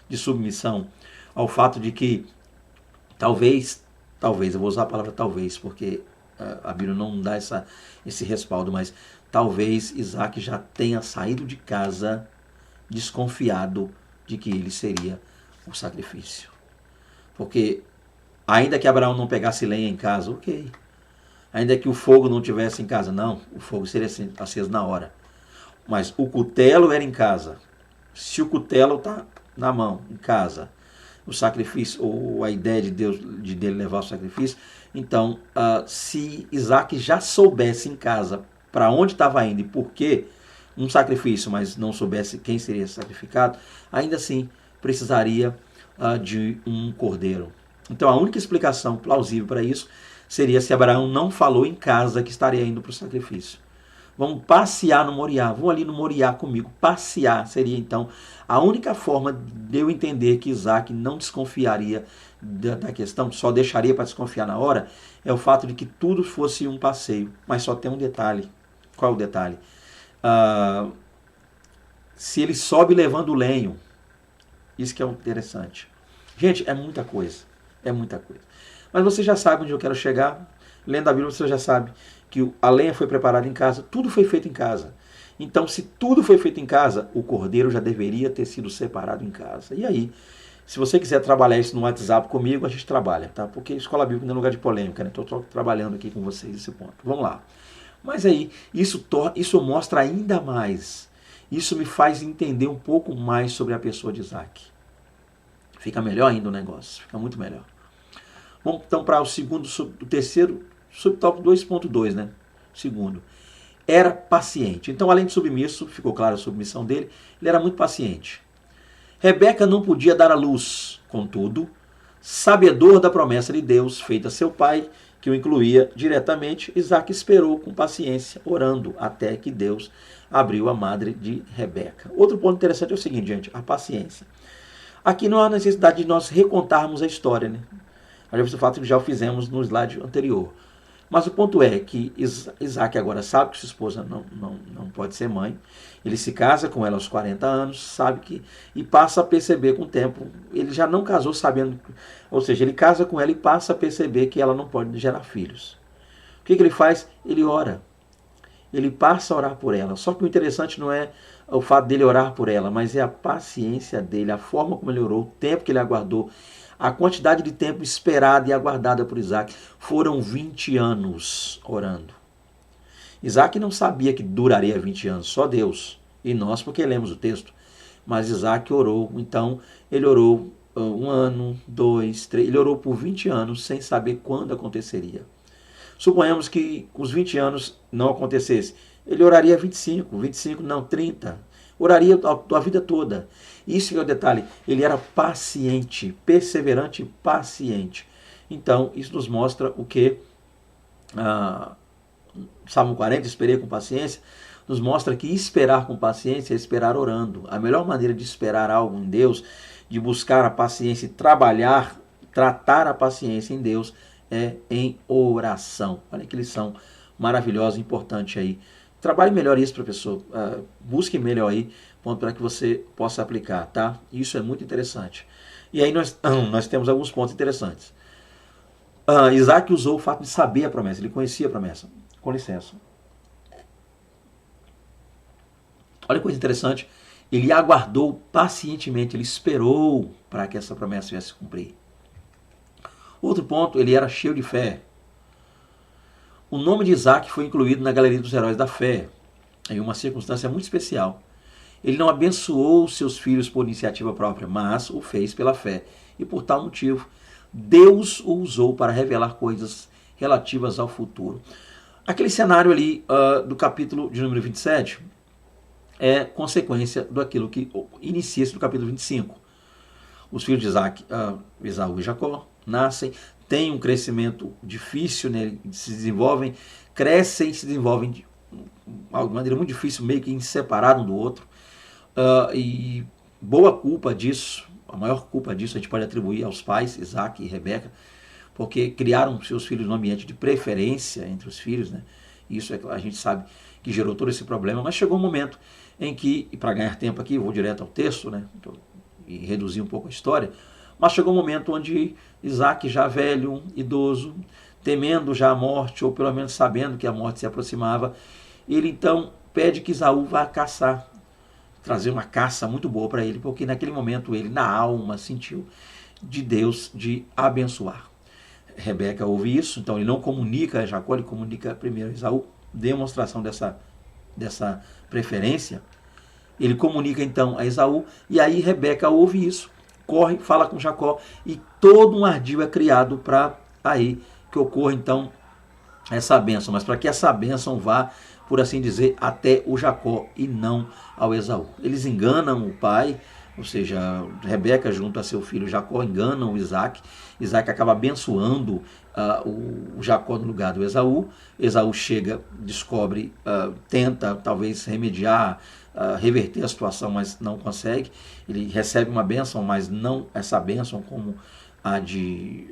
de submissão ao fato de que talvez, eu vou usar a palavra talvez, porque a Bíblia não dá esse respaldo, mas talvez Isaac já tenha saído de casa desconfiado de que ele seria o sacrifício. Porque ainda que Abraão não pegasse lenha em casa, ok. Ainda que o fogo não tivesse em casa, não, o fogo seria aceso na hora. Mas o cutelo era em casa. Se o cutelo está na mão, em casa, o sacrifício, ou a ideia de Deus, dele levar o sacrifício, então, se Isaac já soubesse em casa para onde estava indo e por que um sacrifício, mas não soubesse quem seria sacrificado, ainda assim precisaria de um cordeiro. Então a única explicação plausível para isso seria se Abraão não falou em casa que estaria indo para o sacrifício. Vamos passear no Moriá, vão ali no Moriá comigo. Passear seria então a única forma de eu entender que Isaac não desconfiaria da questão, só deixaria para desconfiar na hora, é o fato de que tudo fosse um passeio. Mas só tem um detalhe. Qual é o detalhe? Se ele sobe levando o lenho, isso que é interessante. Gente, é muita coisa. É muita coisa. Mas você já sabe onde eu quero chegar. Lendo a Bíblia, você já sabe que a lenha foi preparada em casa. Tudo foi feito em casa. Então, se tudo foi feito em casa, o cordeiro já deveria ter sido separado em casa. E aí, se você quiser trabalhar isso no WhatsApp comigo, a gente trabalha, tá? Porque escola bíblica não é lugar de polêmica, né? Estou trabalhando aqui com vocês esse ponto. Vamos lá. Mas aí, isso mostra ainda mais. Isso me faz entender um pouco mais sobre a pessoa de Isaac. Fica melhor ainda o negócio. Fica muito melhor. Vamos então para o terceiro, subtópico 2.2, né? Segundo. Era paciente. Então, além de submisso, ficou clara a submissão dele, ele era muito paciente. Rebeca não podia dar à luz, contudo, sabedor da promessa de Deus feita a seu pai, que o incluía diretamente, Isaac esperou com paciência, orando até que Deus abriu a madre de Rebeca. Outro ponto interessante é o seguinte, gente, a paciência. Aqui não há necessidade de nós recontarmos a história, né? A gente o fato que já o fizemos no slide anterior. Mas o ponto é que Isaac agora sabe que sua esposa não pode ser mãe. Ele se casa com ela aos 40 anos, sabe que e passa a perceber com o tempo. Ele já não casou sabendo, ou seja, ele casa com ela e passa a perceber que ela não pode gerar filhos. O que ele faz? Ele ora. Ele passa a orar por ela. Só que o interessante não é o fato dele orar por ela, mas é a paciência dele, a forma como ele orou, o tempo que ele aguardou. A quantidade de tempo esperada e aguardada por Isaac foram 20 anos orando. Isaac não sabia que duraria 20 anos, só Deus. E nós porque lemos o texto. Mas Isaac orou, então ele orou 1 ano, 2, 3, ele orou por 20 anos sem saber quando aconteceria. Suponhamos que os 20 anos não acontecesse. Ele oraria 25 não, 30. Oraria a vida toda. Isso é o detalhe. Ele era paciente, perseverante e paciente. Então, isso nos mostra o que? Salmo 40, esperei com paciência, nos mostra que esperar com paciência é esperar orando. A melhor maneira de esperar algo em Deus, de buscar a paciência e tratar a paciência em Deus, é em oração. Olha que lição maravilhosa e importante aí. Trabalhe melhor isso, professor. Busque melhor aí, ponto para que você possa aplicar, tá? Isso é muito interessante. E aí nós temos alguns pontos interessantes. Isaac usou o fato de saber a promessa, ele conhecia a promessa. Com licença. Olha que coisa interessante. Ele aguardou pacientemente, ele esperou para que essa promessa viesse a cumprir. Outro ponto, ele era cheio de fé. O nome de Isaac foi incluído na galeria dos heróis da fé, em uma circunstância muito especial. Ele não abençoou seus filhos por iniciativa própria, mas o fez pela fé. E por tal motivo, Deus o usou para revelar coisas relativas ao futuro. Aquele cenário ali do capítulo de número 27 é consequência daquilo que inicia-se no capítulo 25. Os filhos de Isaac, Esaú e Jacó, nascem, têm um crescimento difícil, né? Se desenvolvem, crescem e se desenvolvem de uma maneira muito difícil, meio que separado um do outro. E boa culpa disso, a maior culpa disso a gente pode atribuir aos pais, Isaac e Rebeca, porque criaram seus filhos no ambiente de preferência entre os filhos, né? Isso a gente sabe que gerou todo esse problema, mas chegou um momento em que, e para ganhar tempo aqui, eu vou direto ao texto, né? E reduzir um pouco a história, mas chegou um momento onde Isaac, já velho, idoso, temendo já a morte, ou pelo menos sabendo que a morte se aproximava, ele então pede que Esaú vá caçar, trazer uma caça muito boa para ele, porque naquele momento ele, na alma, sentiu de Deus de abençoar. Rebeca ouve isso, então ele não comunica a Jacó, ele comunica primeiro a Esaú, demonstração dessa preferência. Ele comunica então a Esaú, e aí Rebeca ouve isso, corre, fala com Jacó, e todo um ardil é criado para aí que ocorra então essa bênção, mas para que essa bênção vá, por assim dizer, até o Jacó e não ao Esaú. Eles enganam o pai, ou seja, Rebeca junto a seu filho Jacó enganam o Isaac. Isaac acaba abençoando o Jacó no lugar do Esaú. Esaú chega, descobre, tenta talvez remediar, reverter a situação, mas não consegue. Ele recebe uma bênção, mas não essa bênção como a de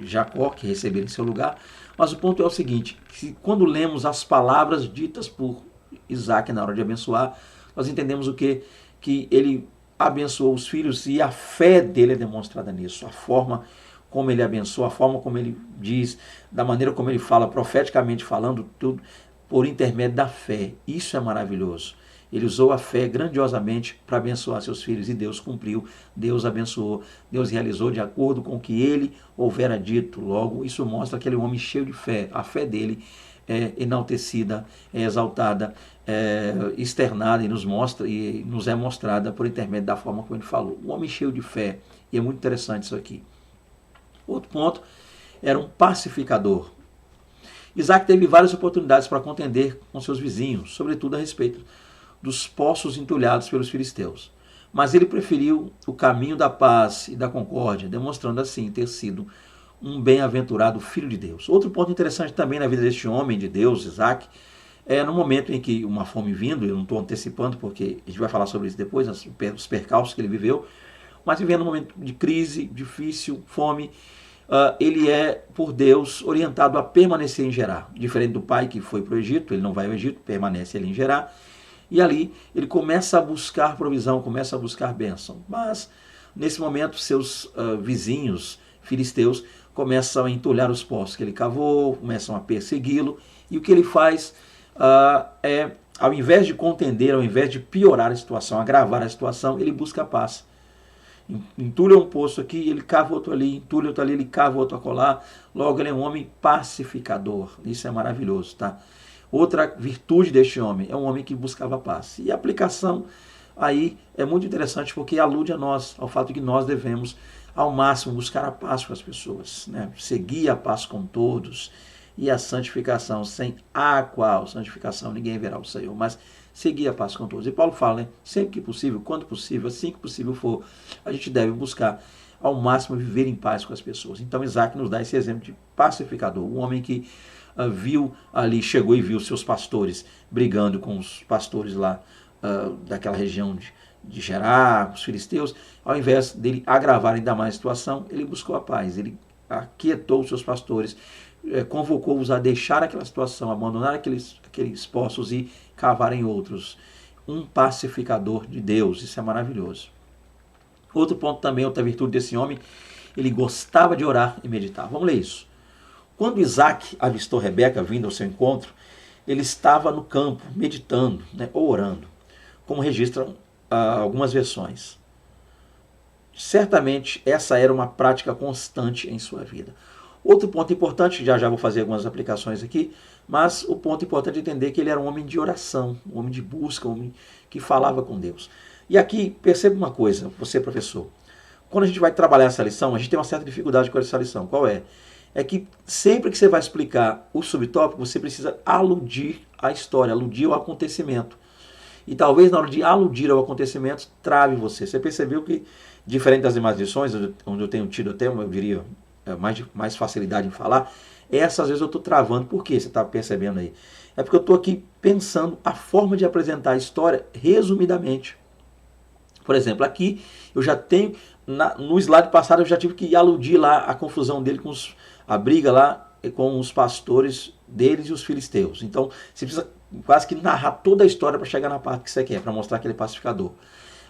Jacó, que recebeu em seu lugar. Mas o ponto é o seguinte, que quando lemos as palavras ditas por Isaac na hora de abençoar, nós entendemos o quê? Que ele abençoou os filhos e a fé dele é demonstrada nisso. A forma como ele abençoa, a forma como ele diz, da maneira como ele fala, profeticamente falando, tudo por intermédio da fé. Isso é maravilhoso. Ele usou a fé grandiosamente para abençoar seus filhos e Deus cumpriu, Deus abençoou, Deus realizou de acordo com o que ele houvera dito. Logo, isso mostra aquele homem cheio de fé. A fé dele é enaltecida, é exaltada, é externada e nos é mostrada por intermédio da forma como ele falou. Um homem cheio de fé, e é muito interessante isso aqui. Outro ponto, era um pacificador. Isaac teve várias oportunidades para contender com seus vizinhos, sobretudo a respeito dos poços entulhados pelos filisteus. Mas ele preferiu o caminho da paz e da concórdia, demonstrando assim ter sido um bem-aventurado filho de Deus. Outro ponto interessante também na vida deste homem de Deus, Isaac, é no momento em que uma fome vindo, eu não estou antecipando porque a gente vai falar sobre isso depois, os percalços que ele viveu, mas vivendo um momento de crise, difícil, fome, ele é, por Deus, orientado a permanecer em Gerar. Diferente do pai que foi para o Egito, ele não vai ao Egito, permanece ali em Gerar. E ali ele começa a buscar provisão, começa a buscar bênção. Mas, nesse momento, seus vizinhos filisteus começam a entulhar os poços que ele cavou, começam a persegui-lo. E o que ele faz é, ao invés de contender, ao invés de piorar a situação, agravar a situação, ele busca a paz. Entulha um poço aqui, ele cava outro ali, entulha outro ali, ele cava outro acolá. Logo, ele é um homem pacificador. Isso é maravilhoso, tá? Outra virtude deste homem é um homem que buscava paz. E a aplicação aí é muito interessante porque alude a nós, ao fato de que nós devemos, ao máximo, buscar a paz com as pessoas, né? Seguir a paz com todos e a santificação, sem a qual santificação ninguém verá o Senhor, mas seguir a paz com todos. E Paulo fala, né? Sempre que possível, quando possível, assim que possível for, a gente deve buscar ao máximo viver em paz com as pessoas. Então Isaac nos dá esse exemplo de pacificador, um homem que viu ali, chegou e viu seus pastores brigando com os pastores lá daquela região de Gerar, os filisteus. Ao invés dele agravar ainda mais a situação, ele buscou a paz, ele aquietou os seus pastores, convocou-os a deixar aquela situação, abandonar aqueles poços e cavarem outros. Um pacificador de Deus, isso é maravilhoso. Outro ponto também, outra virtude desse homem, ele gostava de orar e meditar. Vamos ler isso. Quando Isaac avistou Rebeca vindo ao seu encontro, ele estava no campo, meditando, né, ou orando, como registram algumas versões. Certamente essa era uma prática constante em sua vida. Outro ponto importante, já vou fazer algumas aplicações aqui, mas o ponto importante é entender que ele era um homem de oração, um homem de busca, um homem que falava com Deus. E aqui, perceba uma coisa, você professor, quando a gente vai trabalhar essa lição, a gente tem uma certa dificuldade com essa lição. Qual é? É que sempre que você vai explicar o subtópico, você precisa aludir à história, aludir ao acontecimento. E talvez na hora de aludir ao acontecimento, trave você. Você percebeu que, diferente das demais lições, onde eu tenho tido até, eu diria, mais facilidade em falar, essas vezes eu estou travando. Por quê? Você está percebendo aí? É porque eu estou aqui pensando a forma de apresentar a história resumidamente. Por exemplo, aqui eu já tenho, no slide passado eu já tive que aludir lá a confusão dele com a briga lá com os pastores deles e os filisteus. Então você precisa quase que narrar toda a história para chegar na parte que você quer, para mostrar que ele é pacificador.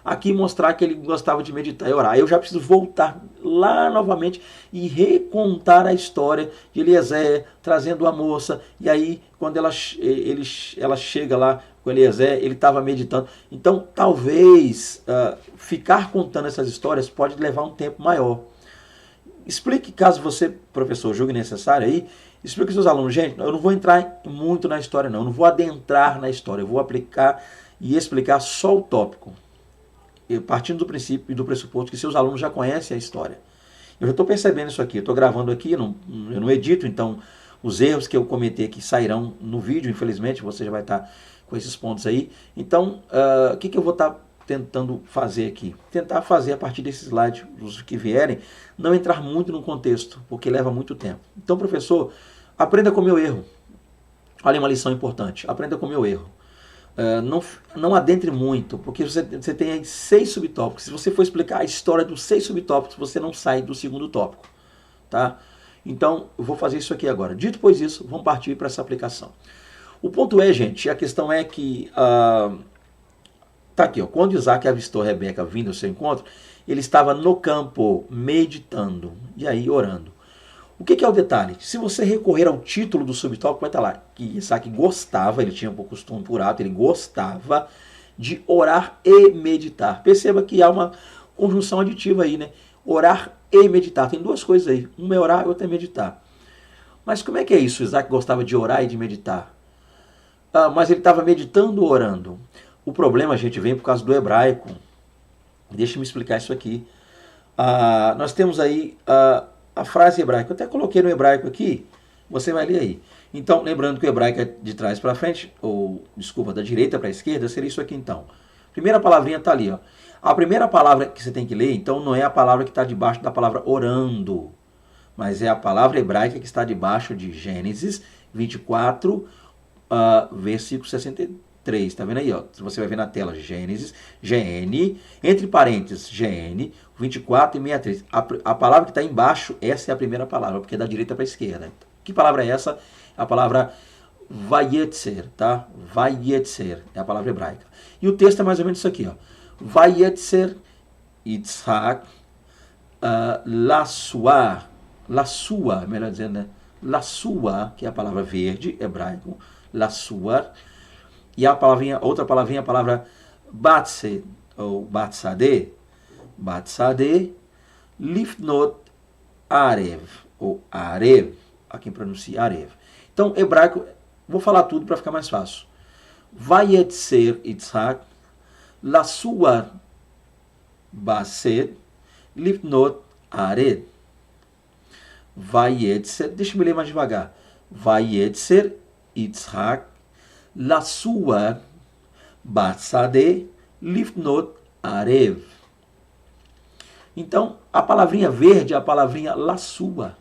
Aqui mostrar que ele gostava de meditar e orar. Eu já preciso voltar lá novamente e recontar a história de Eliezer trazendo a moça. E aí, quando ela chega lá com Eliezer, ele estava meditando. Então, talvez ficar contando essas histórias pode levar um tempo maior. Explique, caso você, professor, julgue necessário aí, explique aos seus alunos. Gente, eu não vou entrar muito na história, não. Eu não vou adentrar na história. Eu vou aplicar e explicar só o tópico, partindo do princípio e do pressuposto que seus alunos já conhecem a história. Eu já estou percebendo isso aqui, eu estou gravando aqui, eu não edito, então os erros que eu cometer aqui sairão no vídeo, infelizmente, você já vai estar com esses pontos aí. Então, o que eu vou estar tentando fazer aqui? Tentar fazer a partir desses slides, os que vierem, não entrar muito no contexto, porque leva muito tempo. Então, professor, aprenda com o meu erro. Olha uma lição importante, aprenda com o meu erro. Não adentre muito, porque você tem aí 6 subtópicos. Se você for explicar a história dos 6 subtópicos, você não sai do segundo tópico. Tá? Então, eu vou fazer isso aqui agora. Dito pois isso, vamos partir para essa aplicação. O ponto é, gente, a questão é que tá aqui, ó, quando Isaac avistou Rebeca vindo ao seu encontro, ele estava no campo meditando e aí orando. O que é o detalhe? Se você recorrer ao título do subtópico, vai estar lá que Isaac gostava, ele tinha um costume por hábito, ele gostava de orar e meditar. Perceba que há uma conjunção aditiva aí, né? Orar e meditar. Tem duas coisas aí. Uma é orar e outra é meditar. Mas como é que é isso? Isaac gostava de orar e de meditar. Mas ele estava meditando ou orando? O problema, gente, vem por causa do hebraico. Deixa eu me explicar isso aqui. Nós temos aí a frase hebraica. Eu até coloquei no hebraico aqui, você vai ler aí. Então, lembrando que o hebraico é de trás para frente, ou, desculpa, da direita para a esquerda, seria isso aqui então. Primeira palavrinha está ali, ó. A primeira palavra que você tem que ler, então, não é a palavra que está debaixo da palavra orando, mas é a palavra hebraica que está debaixo de Gênesis 24, versículo 63. Está vendo aí, ó? Você vai ver na tela Gênesis, GN, entre parênteses, GN, 24 e 63. A palavra que está embaixo, essa é a primeira palavra, porque é da direita para a esquerda. Que palavra é essa? A palavra Vayetzer, tá? Vayetzer é a palavra hebraica. E o texto é mais ou menos isso aqui, ó. Vayetzer Yitzhak Lasua, melhor dizendo, né? Lasua, que é a palavra verde, hebraico, Lasua. E outra palavrinha, a palavra Batse, ou Batsade, Lifnot Arev, ou Arev, a quem pronuncia Arev. Então, hebraico, vou falar tudo para ficar mais fácil. Vayetzer Yitzhak, Lasua Based, Lifnot Arev. Vayetzer, deixa eu ler mais devagar. Vayetzer Yitzhak, Lasua Basade, Lifnot Arev. Então, a palavrinha verde é a palavrinha Lasua.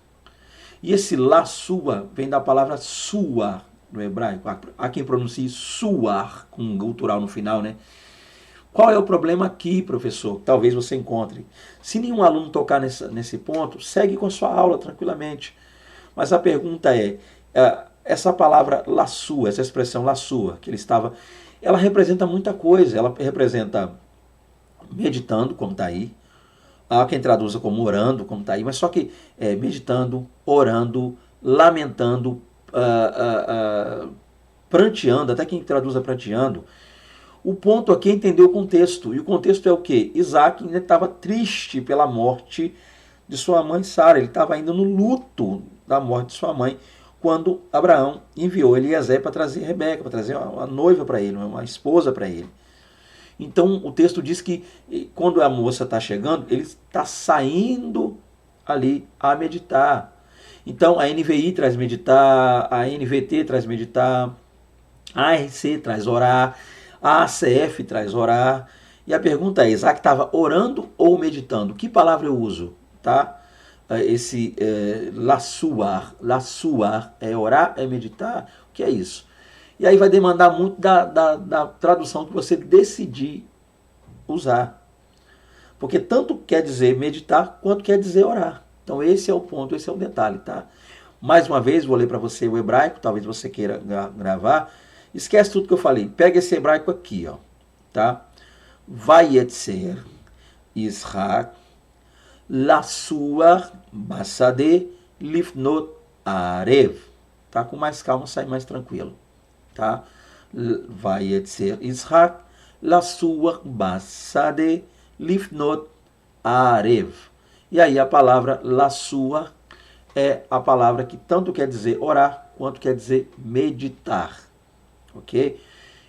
E esse Lasua vem da palavra sua, no hebraico. Há quem pronuncie suar, com um gutural no final, né? Qual é o problema aqui, professor? Talvez você encontre. Se nenhum aluno tocar nesse ponto, segue com a sua aula tranquilamente. Mas a pergunta é, essa palavra Lasua, essa expressão Lasua, que ele estava, ela representa muita coisa. Ela representa meditando, como está aí. Há quem traduza como orando, como está aí, mas só que meditando, orando, lamentando, pranteando, até quem traduza pranteando. O ponto aqui é entender o contexto. E o contexto é o quê? Isaac ainda estava triste pela morte de sua mãe Sara. Ele estava ainda no luto da morte de sua mãe, quando Abraão enviou Eliezer para trazer Rebeca, para trazer uma noiva para ele, uma esposa para ele. Então o texto diz que quando a moça está chegando, ele está saindo ali a meditar. Então a NVI traz meditar, a NVT traz meditar, a ARC traz orar, a ACF traz orar. E a pergunta é, Isaac estava orando ou meditando? Que palavra eu uso? Tá? Esse lassuar é orar, é meditar? O que é isso? E aí vai demandar muito da tradução que você decidir usar. Porque tanto quer dizer meditar, quanto quer dizer orar. Então esse é o ponto, esse é o detalhe, tá? Mais uma vez, vou ler para você o hebraico, talvez você queira gravar. Esquece tudo que eu falei. Pega esse hebraico aqui, ó, tá? Vayetzer Ishak Lassuar Basade Lifnot Arev. Tá? Com mais calma, sai mais tranquilo. Tá? Vayetzer Ishak Lassuar Basade Lifnot Arev. E aí a palavra Lassuar é a palavra que tanto quer dizer orar, quanto quer dizer meditar. Ok?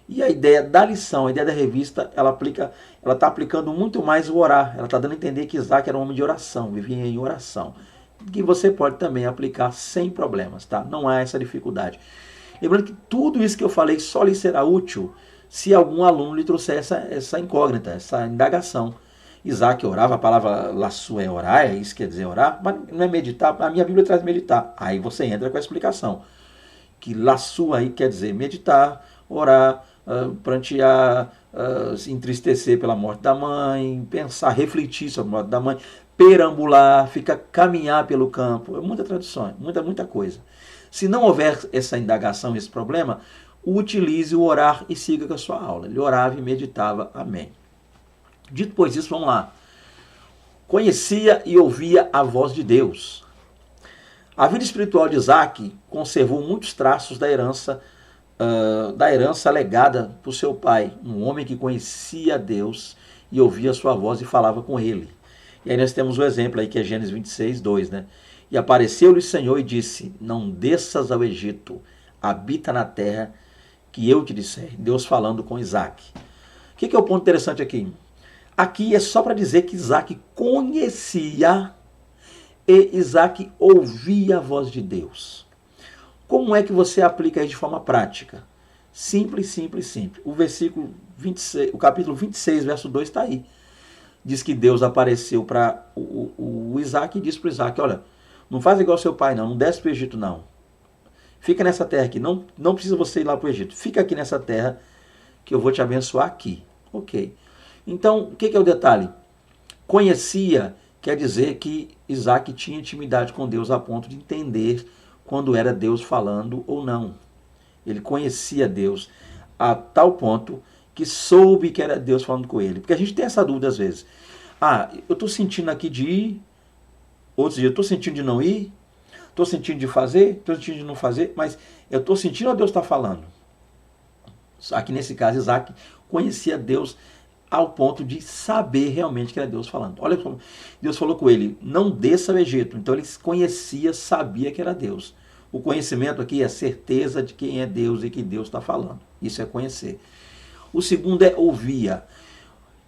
E a ideia da lição, a ideia da revista, ela está aplicando muito mais o orar. Ela está dando a entender que Isaac era um homem de oração, vivia em oração. Que você pode também aplicar sem problemas, tá? Não há essa dificuldade. Lembrando que tudo isso que eu falei só lhe será útil se algum aluno lhe trouxer essa incógnita, essa indagação. Isaac orava, a palavra laçu é orar, é isso que quer dizer orar, mas não é meditar. A minha Bíblia traz meditar. Aí você entra com a explicação. Que laçu aí quer dizer meditar, orar, prantear, se entristecer pela morte da mãe, pensar, refletir sobre a morte da mãe, perambular, caminhar pelo campo. É muita tradução, muita coisa. Se não houver essa indagação, esse problema, utilize o orar e siga com a sua aula. Ele orava e meditava. Amém. Dito pois isso, vamos lá. Conhecia e ouvia a voz de Deus. A vida espiritual de Isaac conservou muitos traços da herança legada por seu pai, um homem que conhecia Deus e ouvia sua voz e falava com ele. E aí nós temos o exemplo aí que é Gênesis 26, 2, né? E apareceu-lhe o Senhor e disse, não desças ao Egito, habita na terra que eu te disser. Deus falando com Isaac. O que é o ponto interessante aqui? Aqui é só para dizer que Isaac conhecia e Isaac ouvia a voz de Deus. Como é que você aplica isso de forma prática? Simples, simples, simples. O versículo 26, o capítulo 26, verso 2 está aí. Diz que Deus apareceu para o Isaac e disse para o Isaac, olha, não faz igual seu pai não desce para o Egito não. Fica nessa terra aqui, não precisa você ir lá para o Egito. Fica aqui nessa terra que eu vou te abençoar aqui. Ok. Então, o que é o detalhe? Conhecia quer dizer que Isaac tinha intimidade com Deus a ponto de entender quando era Deus falando ou não. Ele conhecia Deus a tal ponto que soube que era Deus falando com ele. Porque a gente tem essa dúvida às vezes. Eu estou sentindo aqui de ir, outros dias eu estou sentindo de não ir, estou sentindo de fazer, estou sentindo de não fazer, mas eu estou sentindo ou Deus está falando? Aqui nesse caso, Isaac conhecia Deus ao ponto de saber realmente que era Deus falando. Olha, Deus falou com ele, não desça ao Egito. Então ele conhecia, sabia que era Deus. O conhecimento aqui é a certeza de quem é Deus e que Deus está falando. Isso é conhecer. O segundo é ouvia.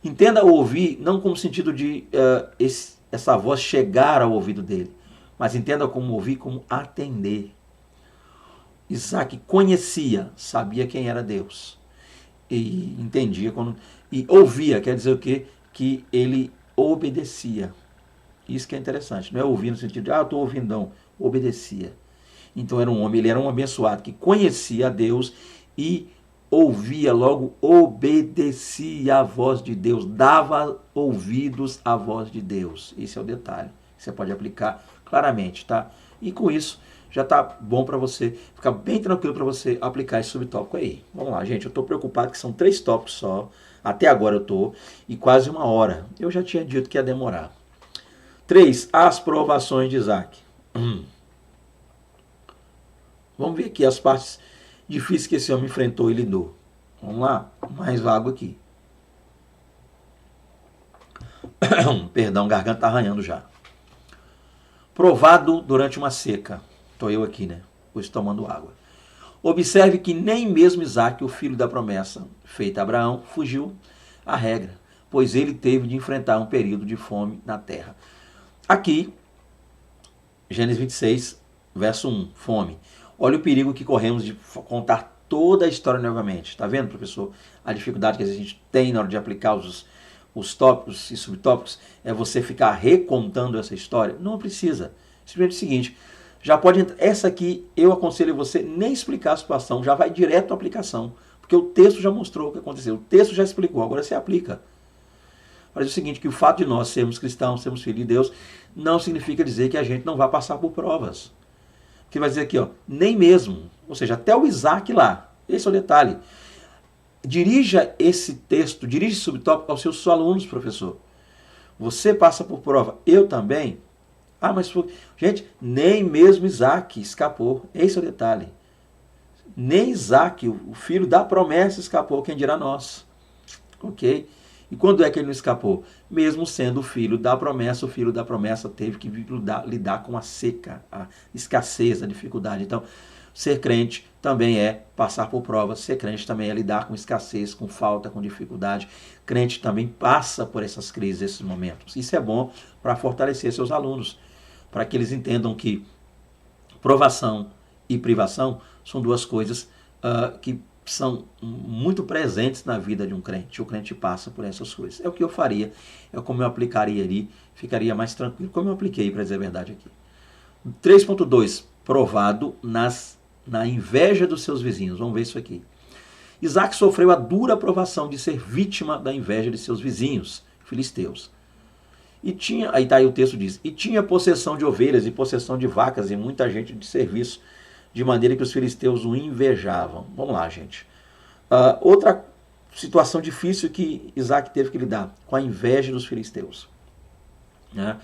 Entenda o ouvir não como sentido de essa voz chegar ao ouvido dele, mas entenda como ouvir, como atender. Isaac conhecia, sabia quem era Deus. E entendia quando... E ouvia, quer dizer o quê? Que ele obedecia. Isso que é interessante. Não é ouvir no sentido de, eu estou ouvindo, não. Obedecia. Então era um homem, ele era um abençoado que conhecia a Deus e ouvia, logo obedecia a voz de Deus, dava ouvidos à voz de Deus. Esse é o detalhe. Você pode aplicar claramente, tá? E com isso, já tá bom para você, ficar bem tranquilo para você aplicar esse subtópico aí. Vamos lá, gente, eu estou preocupado que são 3 tópicos só. Até agora eu estou, e quase 1 hora. Eu já tinha dito que ia demorar. 3. As provações de Isaac. Vamos ver aqui as partes difíceis que esse homem enfrentou e lidou. Vamos lá, mais vago aqui. Perdão, garganta tá arranhando já. Provado durante uma seca. Estou eu aqui, né? Pois tomando água. Observe que nem mesmo Isaac, o filho da promessa feita a Abraão, fugiu à regra, pois ele teve de enfrentar um período de fome na terra. Aqui, Gênesis 26, verso 1, fome. Olha o perigo que corremos de contar toda a história novamente. Está vendo, professor? A dificuldade que a gente tem na hora de aplicar os tópicos e subtópicos é você ficar recontando essa história. Não precisa. Simplesmente o seguinte, já pode entrar. Essa aqui eu aconselho você nem explicar a situação, já vai direto à aplicação. Porque o texto já mostrou o que aconteceu. O texto já explicou, agora você aplica. Mas é o seguinte, que o fato de nós sermos cristãos, sermos filhos de Deus, não significa dizer que a gente não vai passar por provas. Que vai dizer aqui, ó, nem mesmo, ou seja, até o Isaac lá, esse é o detalhe. Dirija esse texto, dirija esse subtópico aos seus alunos, professor. Você passa por prova, eu também. Ah, mas, gente, nem mesmo Isaac escapou, esse é o detalhe. Nem Isaac, o filho da promessa, escapou, quem dirá nós. Ok? E quando é que ele não escapou? Mesmo sendo o filho da promessa, o filho da promessa teve que lidar com a seca, a escassez, a dificuldade. Então, ser crente também é passar por provas, ser crente também é lidar com escassez, com falta, com dificuldade. Crente também passa por essas crises, esses momentos. Isso é bom para fortalecer seus alunos, para que eles entendam que provação e privação são duas coisas que são muito presentes na vida de um crente. O crente passa por essas coisas. É o que eu faria, é como eu aplicaria ali, ficaria mais tranquilo, como eu apliquei, para dizer a verdade aqui. 3.2, provado na inveja dos seus vizinhos. Vamos ver isso aqui. Isaac sofreu a dura provação de ser vítima da inveja de seus vizinhos, filisteus. E tinha, aí tá aí o texto diz, e tinha possessão de ovelhas e possessão de vacas e muita gente de serviço, de maneira que os filisteus o invejavam. Vamos lá, gente. Outra situação difícil que Isaac teve que lidar, com a inveja dos filisteus. Né?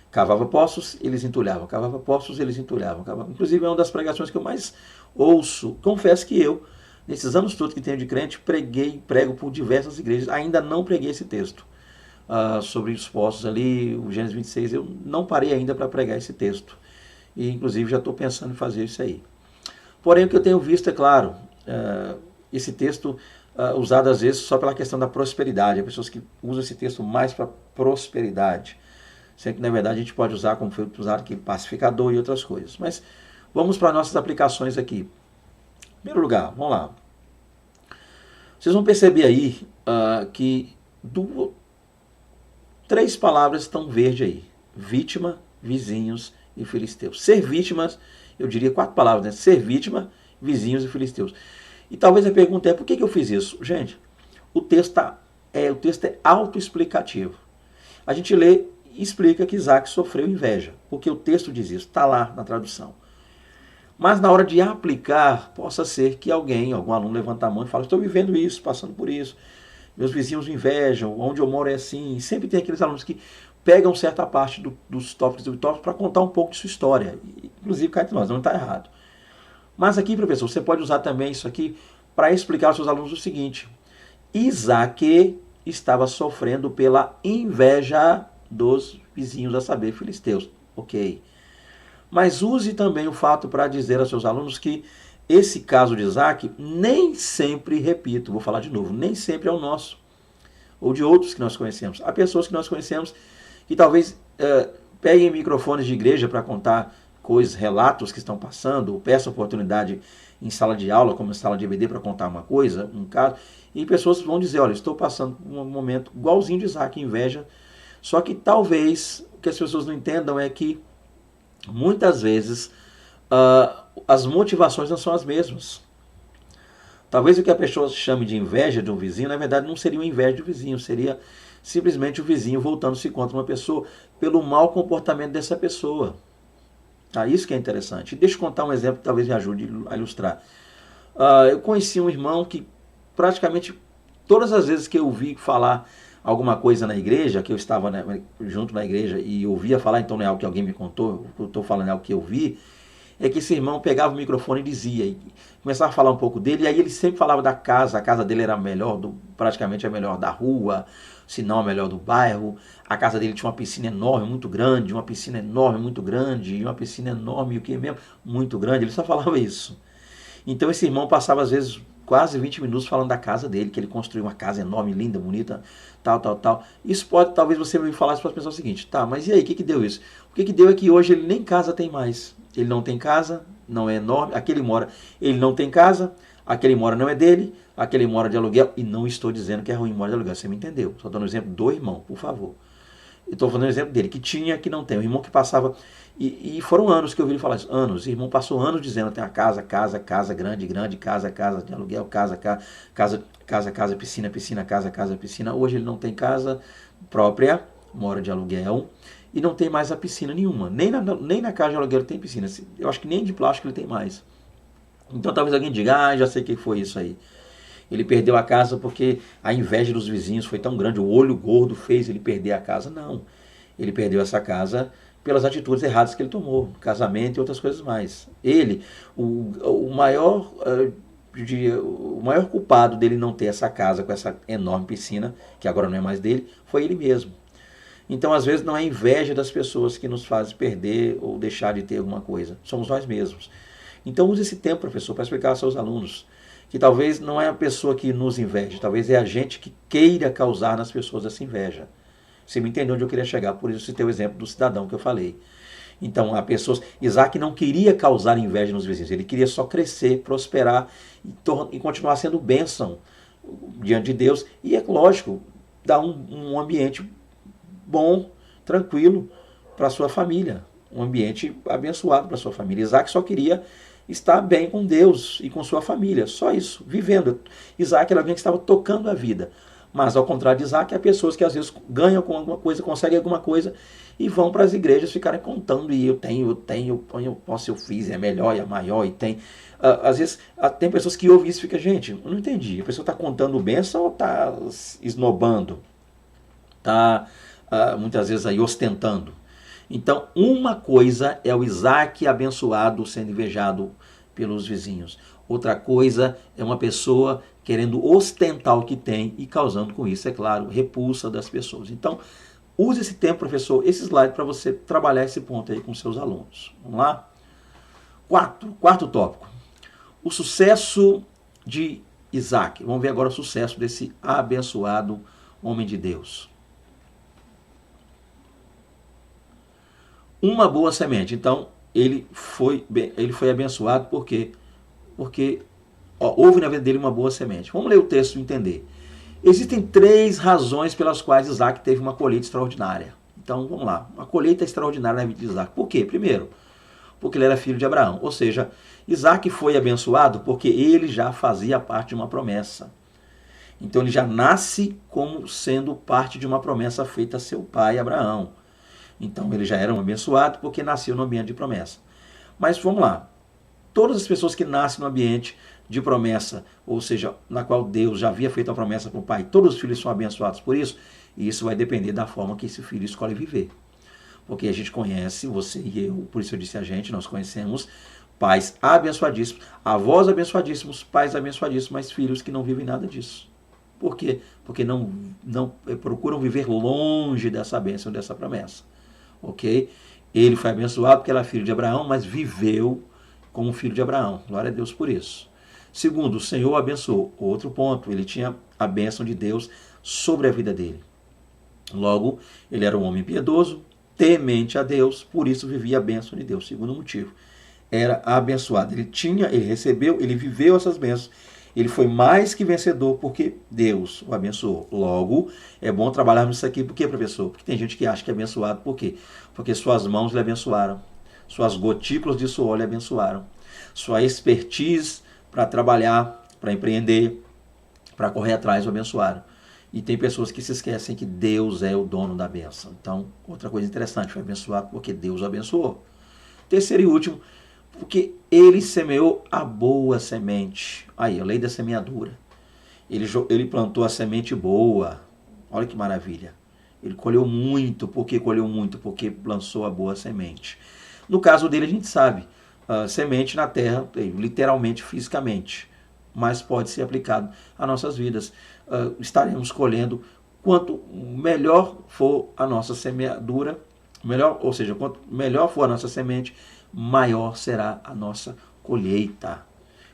Cavava poços, eles entulhavam. Cavava poços, eles entulhavam. Inclusive é uma das pregações que eu mais ouço. Confesso que eu, nesses anos todos que tenho de crente, prego por diversas igrejas. Ainda não preguei esse texto sobre os poços ali, o Gênesis 26. Eu não parei ainda para pregar esse texto. E inclusive já estou pensando em fazer isso aí. Porém, o que eu tenho visto, é claro, esse texto usado às vezes só pela questão da prosperidade. Há pessoas que usam esse texto mais para prosperidade. Sendo que, na verdade, a gente pode usar, como foi usado aqui, pacificador e outras coisas. Mas vamos para nossas aplicações aqui. Em primeiro lugar, vamos lá. Vocês vão perceber aí que três palavras estão verde aí. Vítima, vizinhos e filisteus. Ser vítimas, eu diria 4 palavras, né? Ser vítima, vizinhos e filisteus. E talvez a pergunta é, por que eu fiz isso? Gente, o texto é autoexplicativo. A gente lê e explica que Isaac sofreu inveja, porque o texto diz isso, está lá na tradução. Mas na hora de aplicar, possa ser que algum aluno levanta a mão e fala, estou vivendo isso, passando por isso, meus vizinhos invejam, onde eu moro é assim. Sempre tem aqueles alunos que pegam certa parte dos tópicos e subtópicos para contar um pouco de sua história. Inclusive, cá entre nós, não está errado. Mas aqui, professor, você pode usar também isso aqui para explicar aos seus alunos o seguinte. Isaac estava sofrendo pela inveja dos vizinhos, a saber, filisteus. Ok. Mas use também o fato para dizer aos seus alunos que esse caso de Isaac nem sempre, repito, vou falar de novo, nem sempre é o nosso, ou de outros que nós conhecemos. Há pessoas que nós conhecemos que talvez peguem microfones de igreja para contar coisas, relatos que estão passando, ou peçam oportunidade em sala de aula, como em sala de EBD, para contar uma coisa, um caso, e pessoas vão dizer, olha, estou passando um momento igualzinho de Isaac, inveja, só que talvez o que as pessoas não entendam é que muitas vezes as motivações não são as mesmas. Talvez o que a pessoa chame de inveja de um vizinho, na verdade não seria uma inveja do vizinho, seria simplesmente o vizinho voltando-se contra uma pessoa pelo mau comportamento dessa pessoa. Isso que é interessante. Deixa eu contar um exemplo que talvez me ajude a ilustrar. Eu conheci um irmão que praticamente todas as vezes que eu ouvi falar alguma coisa na igreja, que eu estava junto na igreja e ouvia falar, então não é algo que alguém me contou, eu estou falando é algo que eu vi, é que esse irmão pegava o microfone e dizia, e começava a falar um pouco dele, e aí ele sempre falava da casa, a casa dele era a melhor, praticamente a melhor da rua, se não a melhor do bairro. A casa dele tinha uma piscina enorme, muito grande, uma piscina enorme, muito grande, e uma piscina enorme, o que mesmo? Muito grande, ele só falava isso. Então esse irmão passava às vezes quase 20 minutos falando da casa dele, que ele construiu uma casa enorme, linda, bonita, tal, tal, tal. Isso pode, talvez você me falasse para pensar o seguinte, tá, mas e aí, o que deu isso? O que deu é que hoje ele nem casa tem mais. Ele não tem casa, não é enorme, aquele mora, ele não tem casa, aquele mora não é dele, aquele mora de aluguel, e não estou dizendo que é ruim mora de aluguel, você me entendeu? Só dando um exemplo do irmão, por favor. Estou falando um exemplo dele, que tinha, que não tem. O irmão que passava, e foram anos que eu ouvi ele falar isso, anos. O irmão passou anos dizendo, tem a casa, casa, casa, grande, grande, casa, casa de aluguel, casa, casa, casa, casa, piscina, piscina, casa, casa, piscina. Hoje ele não tem casa própria, mora de aluguel, e não tem mais a piscina nenhuma. Nem na casa de aluguel ele tem piscina. Eu acho que nem de plástico ele tem mais. Então talvez alguém diga, já sei o que foi isso aí. Ele perdeu a casa porque a inveja dos vizinhos foi tão grande, o olho gordo fez ele perder a casa. Não, ele perdeu essa casa pelas atitudes erradas que ele tomou, casamento e outras coisas mais. Ele, o maior culpado dele não ter essa casa com essa enorme piscina, que agora não é mais dele, foi ele mesmo. Então, às vezes, não é inveja das pessoas que nos faz perder ou deixar de ter alguma coisa. Somos nós mesmos. Então, use esse tempo, professor, para explicar aos seus alunos que talvez não é a pessoa que nos inveja, talvez é a gente que queira causar nas pessoas essa inveja. Você me entendeu onde eu queria chegar, por isso citei o exemplo do cidadão que eu falei. Então, há pessoas, Isaac não queria causar inveja nos vizinhos, ele queria só crescer, prosperar e continuar sendo bênção diante de Deus. E é lógico, dar um ambiente bom, tranquilo para a sua família, um ambiente abençoado para a sua família. Isaac só queria estar bem com Deus e com sua família, só isso, vivendo. Isaac era alguém que estava tocando a vida, mas ao contrário de Isaac, há pessoas que às vezes ganham com alguma coisa, conseguem alguma coisa e vão para as igrejas ficarem contando, e eu posso, eu fiz, é melhor, é maior, e tem. Às vezes tem pessoas que ouvem isso e ficam, gente, eu não entendi, a pessoa está contando bênção ou está esnobando? Está muitas vezes aí ostentando. Então, uma coisa é o Isaac abençoado sendo invejado pelos vizinhos. Outra coisa é uma pessoa querendo ostentar o que tem e causando com isso, é claro, repulsa das pessoas. Então, use esse tempo, professor, esse slide para você trabalhar esse ponto aí com seus alunos. Vamos lá? Quarto tópico. O sucesso de Isaac. Vamos ver agora o sucesso desse abençoado homem de Deus. Uma boa semente. Então, ele foi abençoado por quê? Porque houve na vida dele uma boa semente. Vamos ler o texto e entender. Existem 3 razões pelas quais Isaac teve uma colheita extraordinária. Então, vamos lá. Uma colheita extraordinária na vida de Isaac. Por quê? Primeiro, porque ele era filho de Abraão. Ou seja, Isaac foi abençoado porque ele já fazia parte de uma promessa. Então, ele já nasce como sendo parte de uma promessa feita a seu pai Abraão. Então ele já era um abençoado porque nasceu no ambiente de promessa. Mas vamos lá. Todas as pessoas que nascem no ambiente de promessa, ou seja, na qual Deus já havia feito a promessa para o pai, todos os filhos são abençoados por isso, e isso vai depender da forma que esse filho escolhe viver. Porque a gente conhece, você e eu, por isso eu disse a gente, nós conhecemos pais abençoadíssimos, avós abençoadíssimos, pais abençoadíssimos, mas filhos que não vivem nada disso. Por quê? Porque não procuram viver longe dessa bênção, dessa promessa. Ok? Ele foi abençoado porque era filho de Abraão, mas viveu como filho de Abraão. Glória a Deus por isso. Segundo, o Senhor o abençoou. Outro ponto, ele tinha a bênção de Deus sobre a vida dele. Logo, ele era um homem piedoso, temente a Deus, por isso vivia a bênção de Deus. Segundo motivo, era abençoado. Ele recebeu, ele viveu essas bênçãos. Ele foi mais que vencedor porque Deus o abençoou. Logo, é bom trabalharmos isso aqui. Por quê, professor? Porque tem gente que acha que é abençoado. Por quê? Porque suas mãos lhe abençoaram. Suas gotículas de suor lhe abençoaram. Sua expertise para trabalhar, para empreender, para correr atrás o abençoaram. E tem pessoas que se esquecem que Deus é o dono da bênção. Então, outra coisa interessante, foi abençoado porque Deus o abençoou. Terceiro e último, porque ele semeou a boa semente. Aí, a lei da semeadura. Ele plantou a semente boa. Olha que maravilha. Ele colheu muito. Por que colheu muito? Porque lançou a boa semente. No caso dele, a gente sabe. semente na terra, literalmente, fisicamente, mas pode ser aplicado às nossas vidas. Estaremos colhendo quanto melhor for a nossa semeadura, ou seja, quanto melhor for a nossa semente, maior será a nossa colheita.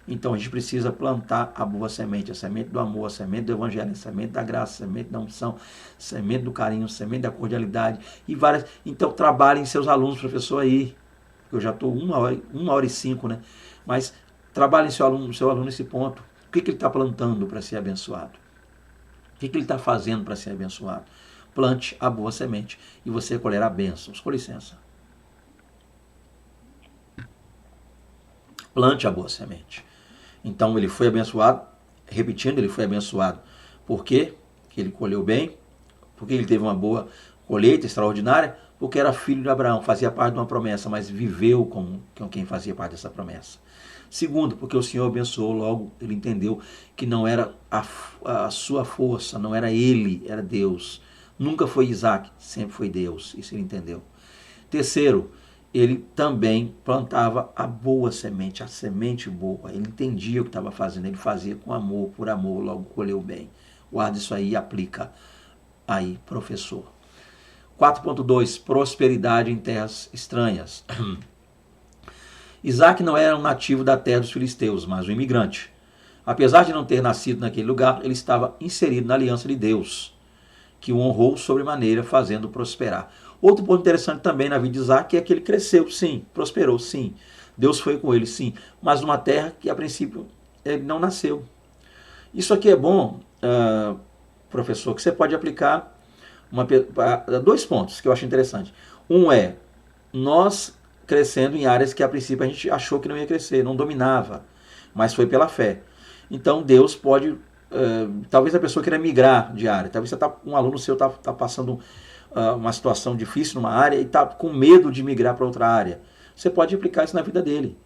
Então a gente precisa plantar a boa semente, a semente do amor, a semente do evangelho, a semente da graça, a semente da unção, a semente do carinho, a semente da cordialidade e várias. Então trabalhem seus alunos, professor, aí. Eu já estou 1h05, né? Mas trabalhem seu aluno nesse ponto. O que ele está plantando para ser abençoado? O que ele está fazendo para ser abençoado? Plante a boa semente e você colherá bênçãos. Com licença. Plante a boa semente. Então ele foi abençoado, repetindo, ele foi abençoado. Por quê? Porque ele colheu bem, porque ele teve uma boa colheita extraordinária, porque era filho de Abraão, fazia parte de uma promessa, mas viveu com quem fazia parte dessa promessa. Segundo, porque o Senhor abençoou, logo ele entendeu que não era a sua força, não era ele, era Deus. Nunca foi Isaac, sempre foi Deus, isso ele entendeu. Terceiro, ele também plantava a boa semente, a semente boa. Ele entendia o que estava fazendo, ele fazia com amor, por amor, logo colheu bem. Guarda isso aí e aplica aí, professor. 4.2, prosperidade em terras estranhas. Isaac não era um nativo da terra dos filisteus, mas um imigrante. Apesar de não ter nascido naquele lugar, ele estava inserido na aliança de Deus, que o honrou sobremaneira, fazendo prosperar. Outro ponto interessante também na vida de Isaac é que ele cresceu, sim, prosperou, sim. Deus foi com ele, sim, mas numa terra que a princípio ele não nasceu. Isso aqui é bom, professor, que você pode aplicar dois pontos que eu acho interessante. Um é, nós crescendo em áreas que a princípio a gente achou que não ia crescer, não dominava, mas foi pela fé. Então Deus pode, talvez a pessoa queira migrar de área, talvez um aluno seu está passando uma situação difícil numa área e está com medo de migrar para outra área. Você pode aplicar isso na vida dele.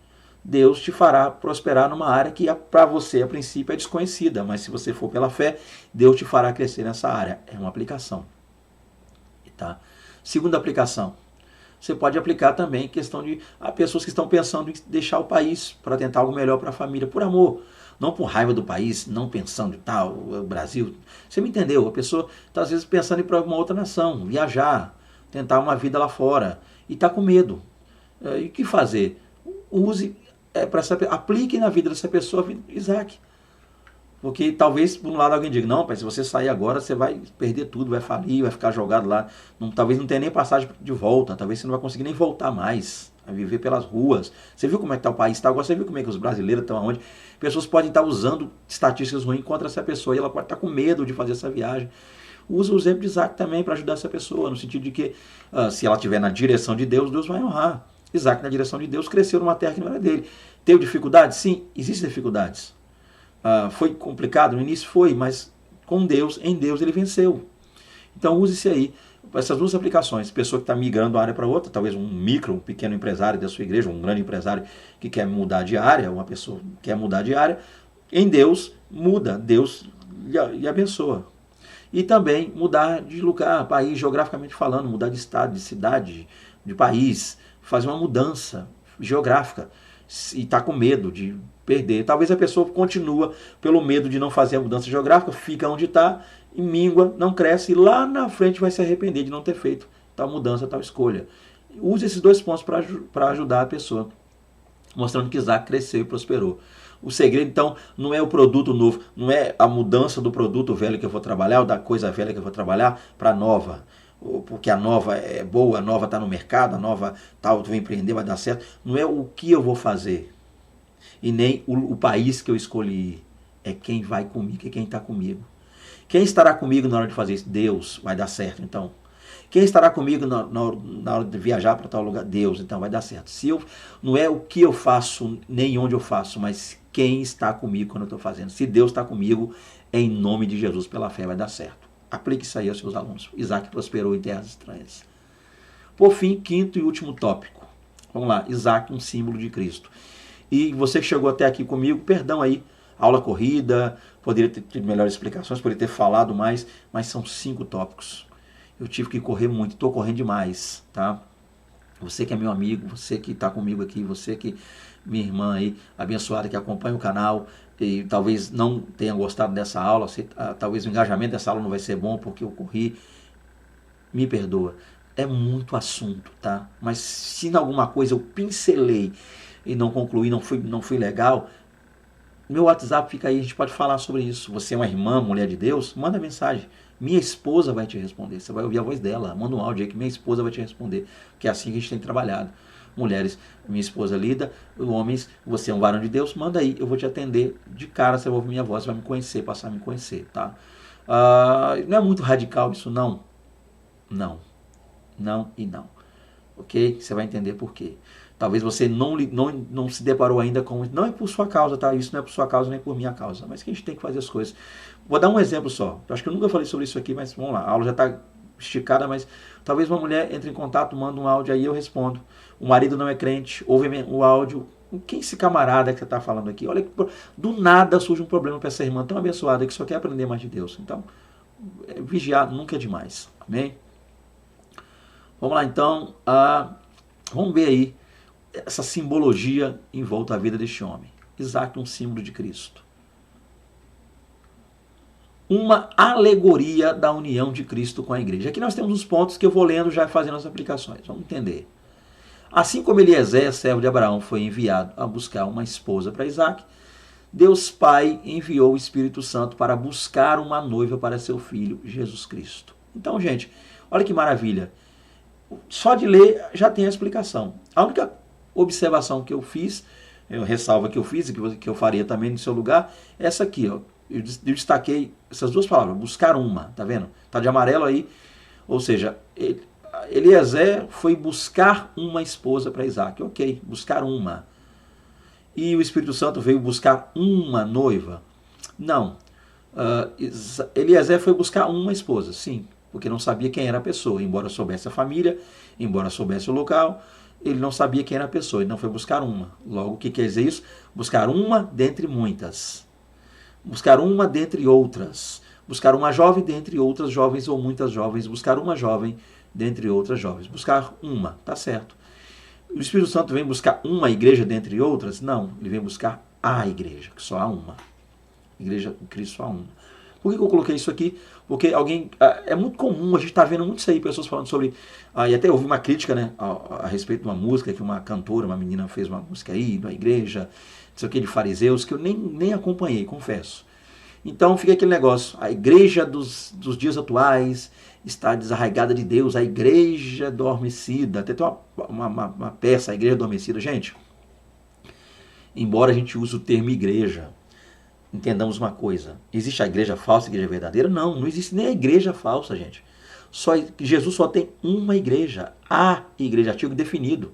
Deus te fará prosperar numa área que para você a princípio é desconhecida, mas se você for pela fé, Deus te fará crescer nessa área. É uma aplicação. Tá? Segunda aplicação, você pode aplicar também questão de pessoas que estão pensando em deixar o país para tentar algo melhor para a família, por amor, não por raiva do país, não pensando em tal, o Brasil. Você me entendeu? A pessoa está às vezes pensando em ir para uma outra nação, viajar, tentar uma vida lá fora e está com medo. E o que fazer? Use, aplique na vida dessa pessoa Isaac. Porque talvez, por um lado, alguém diga, não, pai, se você sair agora, você vai perder tudo, vai falir, vai ficar jogado lá. Talvez não tenha nem passagem de volta, talvez você não vai conseguir nem voltar mais a viver pelas ruas. Você viu como é que está o país? Tá? Agora você viu como é que os brasileiros estão aonde? Pessoas podem estar usando estatísticas ruins contra essa pessoa e ela pode estar com medo de fazer essa viagem. Usa o exemplo de Isaac também para ajudar essa pessoa, no sentido de que se ela estiver na direção de Deus, Deus vai honrar. Isaac, na direção de Deus, cresceu numa terra que não era dele. Teve dificuldades? Sim, existem dificuldades. Foi complicado no início? Foi, mas com Deus, em Deus ele venceu. Então use-se aí, essas duas aplicações. Pessoa que está migrando de uma área para outra, talvez um pequeno empresário da sua igreja, um grande empresário que quer mudar de área, uma pessoa que quer mudar de área, em Deus muda, Deus lhe abençoa. E também mudar de lugar, país, geograficamente falando, mudar de estado, de cidade, de país, fazer uma mudança geográfica e está com medo de perder. Talvez a pessoa continua pelo medo de não fazer a mudança geográfica, fica onde está e mingua, não cresce e lá na frente vai se arrepender de não ter feito tal mudança, tal escolha. Use esses dois pontos para ajudar a pessoa, mostrando que Isaac cresceu e prosperou. O segredo, então, não é o produto novo, não é a mudança do produto velho que eu vou trabalhar ou da coisa velha que eu vou trabalhar para a nova. Porque a nova é boa, a nova está no mercado, a nova tal, tu vai empreender, vai dar certo. Não é o que eu vou fazer e nem o país que eu escolhi. É quem vai comigo, é quem está comigo. Quem estará comigo na hora de fazer isso? Deus, vai dar certo, então. Quem estará comigo na hora de viajar para tal lugar? Deus, então vai dar certo. Não é o que eu faço, nem onde eu faço, mas quem está comigo quando eu estou fazendo. Se Deus está comigo, em nome de Jesus, pela fé, vai dar certo. Aplique isso aí aos seus alunos. Isaac prosperou em terras estranhas. Por fim, quinto e último tópico. Vamos lá, Isaac, um símbolo de Cristo. E você que chegou até aqui comigo, perdão aí, aula corrida, poderia ter tido melhores explicações, poderia ter falado mais, mas são 5 tópicos. Eu tive que correr muito, estou correndo demais, tá? Você que é meu amigo, você que está comigo aqui, você que, minha irmã aí, abençoada, que acompanha o canal e talvez não tenha gostado dessa aula, talvez o engajamento dessa aula não vai ser bom porque eu corri, me perdoa. É muito assunto, tá? Mas se em alguma coisa eu pincelei e não concluí, não fui legal, meu WhatsApp fica aí, a gente pode falar sobre isso. Você é uma irmã, mulher de Deus, manda mensagem. Minha esposa vai te responder. Você vai ouvir a voz dela. Manda um áudio aí que minha esposa vai te responder. Que é assim que a gente tem trabalhado. Mulheres, minha esposa lida. Homens, você é um varão de Deus, manda aí. Eu vou te atender de cara. Você vai ouvir minha voz, vai me conhecer, passar a me conhecer, tá? Não é muito radical isso, não. Não. Não e não. Ok? Você vai entender por quê. Talvez você não se deparou ainda com... Não é por sua causa, tá? Isso não é por sua causa nem por minha causa. Mas que a gente tem que fazer as coisas. Vou dar um exemplo só. Eu acho que eu nunca falei sobre isso aqui, mas vamos lá. A aula já está esticada, mas talvez uma mulher entre em contato, manda um áudio aí eu respondo. O marido não é crente, ouve o áudio. Quem é esse camarada que você está falando aqui? Olha, do nada surge um problema para essa irmã tão abençoada que só quer aprender mais de Deus. Então, vigiar nunca é demais. Amém? Vamos lá então. Vamos ver aí essa simbologia em volta à vida deste homem. Isaac, um símbolo de Cristo. Uma alegoria da união de Cristo com a igreja. Aqui nós temos uns pontos que eu vou lendo já fazendo as aplicações. Vamos entender. Assim como Eliezer, servo de Abraão, foi enviado a buscar uma esposa para Isaac, Deus Pai enviou o Espírito Santo para buscar uma noiva para seu filho, Jesus Cristo. Então, gente, olha que maravilha. Só de ler já tem a explicação. A única observação que eu fiz, ressalva que eu fiz e que eu faria também no seu lugar, é essa aqui, ó. Eu destaquei essas duas palavras, buscar uma, tá vendo? Tá de amarelo aí, ou seja, Eliezer foi buscar uma esposa para Isaac, ok, buscar uma. E o Espírito Santo veio buscar uma noiva? Não. Eliezer foi buscar uma esposa, sim, porque não sabia quem era a pessoa, embora soubesse a família, embora soubesse o local, ele não sabia quem era a pessoa, ele não foi buscar uma. Logo, o que quer dizer isso? Buscar uma dentre muitas. Buscar uma dentre outras. Buscar uma jovem dentre outras jovens ou muitas jovens. Buscar uma jovem dentre outras jovens. Buscar uma, tá certo. O Espírito Santo vem buscar uma igreja dentre outras? Não, ele vem buscar a igreja, que só há uma. Igreja de Cristo só há uma. Por que eu coloquei isso aqui? Porque é muito comum, a gente está vendo muito isso aí, pessoas falando sobre... e até ouvi uma crítica, né, a respeito de uma música que uma cantora, uma menina fez uma música aí, da igreja, não sei o que, de fariseus, que eu nem acompanhei, confesso. Então fica aquele negócio, a igreja dos dias atuais está desarraigada de Deus, a igreja adormecida. Até tem uma peça, a igreja adormecida. Gente, embora a gente use o termo igreja, entendamos uma coisa, existe a igreja falsa e a igreja verdadeira? Não existe nem a igreja falsa, gente. Jesus só tem uma igreja, a igreja, artigo definido.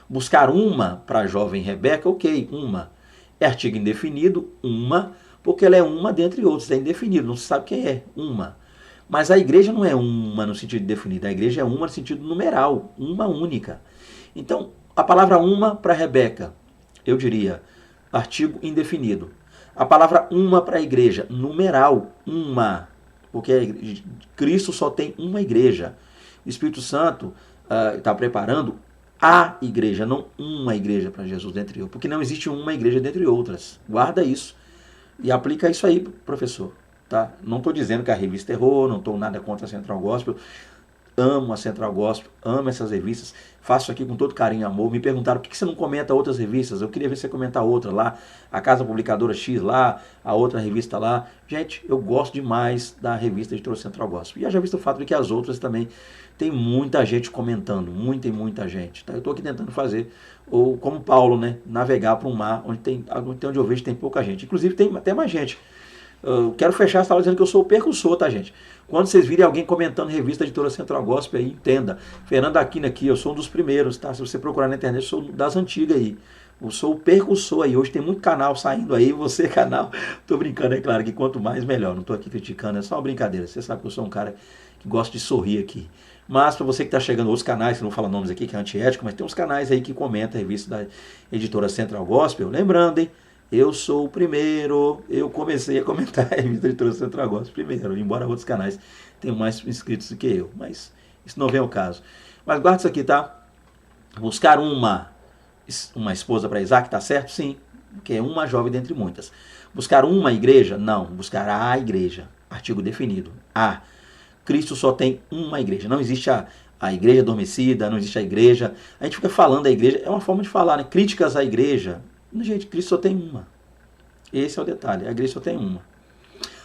Buscar uma para a jovem Rebeca, ok, uma. É artigo indefinido, uma, porque ela é uma dentre outros, é indefinido, não se sabe quem é, uma. Mas a igreja não é uma no sentido definido, a igreja é uma no sentido numeral, uma única. Então, a palavra uma para Rebeca, eu diria, artigo indefinido. A palavra uma para a igreja, numeral, uma, porque Cristo só tem uma igreja. O Espírito Santo está preparando a igreja, não uma igreja para Jesus dentre outras, porque não existe uma igreja dentre outras. Guarda isso e aplica isso aí, professor. Tá? Não estou dizendo que a revista errou, não estou nada contra a Central Gospel. Amo a Central Gospel, amo essas revistas, faço aqui com todo carinho e amor. Me perguntaram por que você não comenta outras revistas. Eu queria ver você comentar outra lá, a Casa Publicadora X lá, a outra revista lá. Gente, eu gosto demais da revista Editora Central Gospel. E já visto o fato de que as outras também tem muita gente comentando, muita gente. Tá? Eu estou aqui tentando fazer, ou como Paulo, né, navegar para um mar onde eu vejo tem pouca gente. Inclusive tem até mais gente. Eu quero fechar essa aula dizendo que eu sou o percussor, tá, gente? Quando vocês virem alguém comentando revista Editora Central Gospel aí, entenda. Fernando Aquino aqui, eu sou um dos primeiros, tá? Se você procurar na internet, eu sou das antigas aí. Eu sou o percussor aí. Hoje tem muito canal saindo aí, você canal. Tô brincando, é claro que quanto mais melhor. Não tô aqui criticando, é só uma brincadeira. Você sabe que eu sou um cara que gosta de sorrir aqui. Mas para você que está chegando outros canais, que não fala nomes aqui, que é antiético, mas tem uns canais aí que comentam a revista da Editora Central Gospel. Lembrando, hein? Eu sou o primeiro, eu comecei a comentar a revista Editora Central Gospel primeiro, embora outros canais tenham mais inscritos do que eu, mas isso não vem ao caso. Mas guarda isso aqui, tá? Buscar uma esposa para Isaac, está certo? Sim, que é uma jovem dentre muitas. Buscar uma igreja? Não, buscar a igreja. Artigo definido. Cristo só tem uma igreja. Não existe a igreja adormecida, não existe a igreja. A gente fica falando da igreja, é uma forma de falar, né? Críticas à igreja. Gente, Cristo só tem uma. Esse é o detalhe, a igreja só tem uma.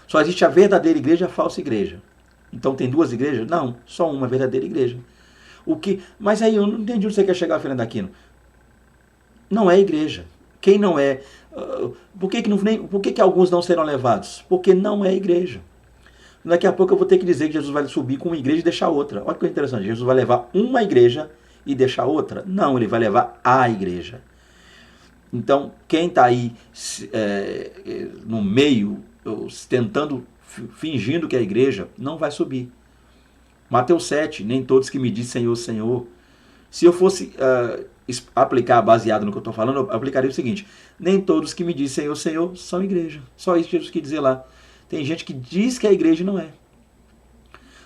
Só existe a verdadeira igreja e a falsa igreja. Então tem duas igrejas? Não, só uma verdadeira igreja. Mas aí eu não entendi onde você quer chegar, Fernando Aquino. Não é igreja. Quem não é? Por que alguns não serão levados? Porque não é igreja. Daqui a pouco eu vou ter que dizer que Jesus vai subir com uma igreja e deixar outra. Olha que coisa interessante. Jesus vai levar uma igreja e deixar outra? Não, ele vai levar a igreja. Então, quem está aí no meio, tentando, fingindo que é a igreja, não vai subir. Mateus 7, nem todos que me dizem Senhor, Senhor. Se eu fosse aplicar baseado no que eu estou falando, eu aplicaria o seguinte: nem todos que me dizem Senhor, Senhor são igreja. Só isso que Jesus quis dizer lá. Tem gente que diz que a igreja não é.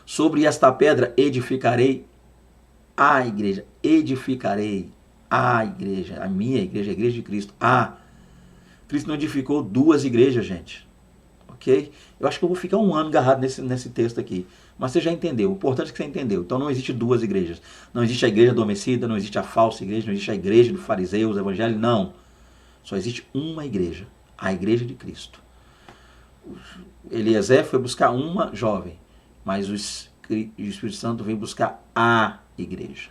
Sobre esta pedra edificarei a igreja. Edificarei a igreja. A minha igreja, a igreja de Cristo. Cristo não edificou duas igrejas, gente. Ok? Eu acho que eu vou ficar um ano agarrado nesse texto aqui. Mas você já entendeu. O importante é que você entendeu. Então não existe duas igrejas. Não existe a igreja adormecida, não existe a falsa igreja, não existe a igreja dos fariseus, evangelho. Não. Só existe uma igreja. A igreja de Cristo. Eliezer foi buscar uma jovem, mas o Espírito Santo veio buscar a igreja.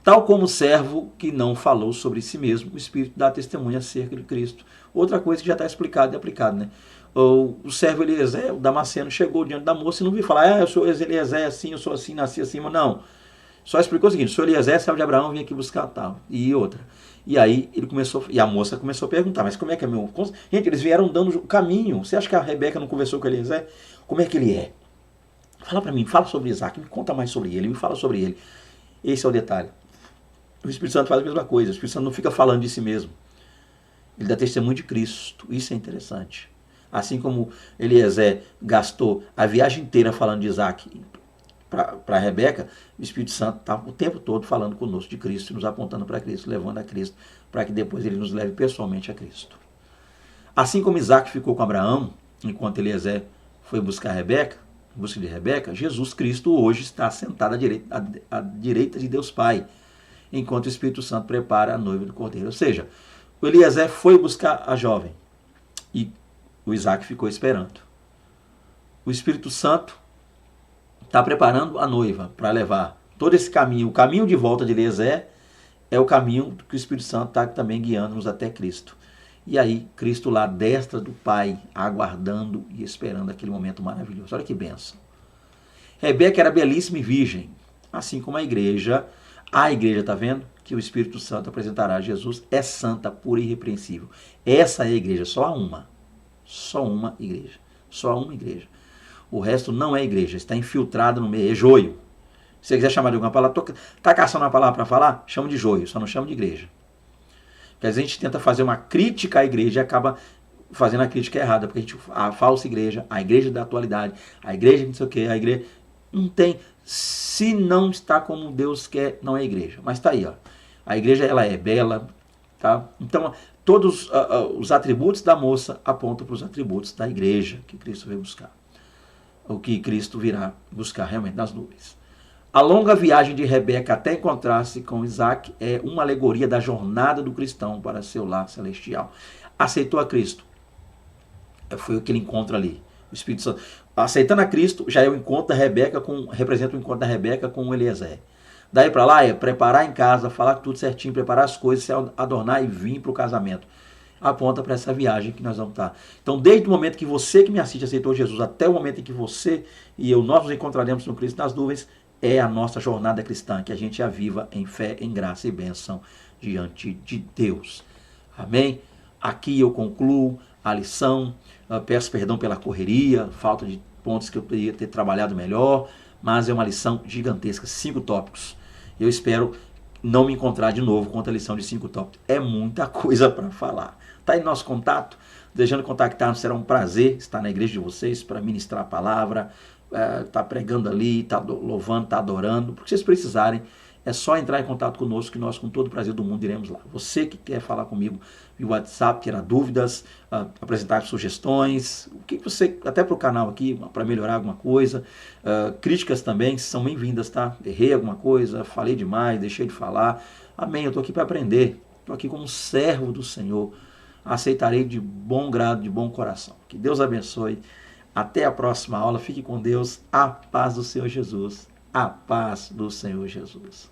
Tal como o servo que não falou sobre si mesmo, o Espírito dá testemunha acerca de Cristo. Outra coisa que já está explicado e aplicado, né? O servo Eliezer, o Damasceno, chegou diante da moça e não viu falar: eu sou Eliezer assim, eu sou assim, nasci assim, mas não. Só explicou o seguinte: sou Eliezer, servo de Abraão, vim aqui buscar tal. E outra. E aí a moça começou a perguntar: mas como é que é meu? Gente, eles vieram dando o caminho. Você acha que a Rebeca não conversou com Eliezer? Como é que ele é? Fala para mim, fala sobre Isaac, me conta mais sobre ele, me fala sobre ele. Esse é o detalhe. O Espírito Santo faz a mesma coisa. O Espírito Santo não fica falando de si mesmo. Ele dá testemunho de Cristo. Isso é interessante. Assim como Eliezer gastou a viagem inteira falando de Isaac para Rebeca, o Espírito Santo está o tempo todo falando conosco de Cristo, nos apontando para Cristo, levando a Cristo, para que depois ele nos leve pessoalmente a Cristo. Assim como Isaac ficou com Abraão, enquanto Eliezer foi buscar Rebeca, em busca de Rebeca, Jesus Cristo hoje está sentado à direita de Deus Pai, enquanto o Espírito Santo prepara a noiva do Cordeiro. Ou seja, o Eliezer foi buscar a jovem e o Isaac ficou esperando. O Espírito Santo está preparando a noiva para levar todo esse caminho. O caminho de volta de Eliezer é o caminho que o Espírito Santo está também guiando-nos até Cristo. E aí, Cristo lá, à destra do Pai, aguardando e esperando aquele momento maravilhoso. Olha que bênção. Rebeca era belíssima e virgem, assim como a igreja, está vendo? Que o Espírito Santo apresentará a Jesus, é santa, pura e irrepreensível. Essa é a igreja, só há uma. Só uma igreja. Só uma igreja. O resto não é igreja, está infiltrado no meio, é joio. Se você quiser chamar de alguma palavra, está caçando uma palavra para falar? Chama de joio, só não chama de igreja. Porque às vezes a gente tenta fazer uma crítica à igreja e acaba fazendo a crítica errada, porque a falsa igreja, a igreja da atualidade, a igreja não sei o que, a igreja... Não tem. Se não está como Deus quer, não é igreja. Mas está aí, ó. A igreja, ela é bela, tá? Então, todos os atributos da moça apontam para os atributos da igreja que Cristo veio buscar. O que Cristo virá buscar realmente nas nuvens. A longa viagem de Rebeca até encontrar-se com Isaac é uma alegoria da jornada do cristão para seu lar celestial. Aceitou a Cristo. Foi o que ele encontra ali. O Espírito Santo. Aceitando a Cristo, já é o encontro da Rebeca representa o encontro da Rebeca com o Eliezer. Daí para lá é preparar em casa, falar tudo certinho, preparar as coisas, se adornar e vir para o casamento. Aponta para essa viagem que nós vamos estar. Então, desde o momento que você que me assiste aceitou Jesus, até o momento em que você e eu, nós nos encontraremos no Cristo nas nuvens, é a nossa jornada cristã, que a gente a viva em fé, em graça e bênção diante de Deus. Amém? Aqui eu concluo a lição. Peço perdão pela correria, falta de pontos que eu poderia ter trabalhado melhor, mas é uma lição gigantesca, 5 tópicos. Eu espero não me encontrar de novo com outra lição de 5 tópicos. É muita coisa para falar. Está aí nosso contato, desejando contactar-nos, será um prazer estar na igreja de vocês para ministrar a palavra, tá pregando ali, tá louvando, tá adorando, porque vocês precisarem, é só entrar em contato conosco que nós, com todo o prazer do mundo, iremos lá. Você que quer falar comigo via WhatsApp, tirar dúvidas, apresentar sugestões, o que você, até para o canal aqui, para melhorar alguma coisa, críticas também são bem-vindas, tá? Errei alguma coisa, falei demais, deixei de falar. Amém, eu estou aqui para aprender, estou aqui como servo do Senhor. Aceitarei de bom grado, de bom coração. Que Deus abençoe. Até a próxima aula. Fique com Deus. A paz do Senhor Jesus. A paz do Senhor Jesus.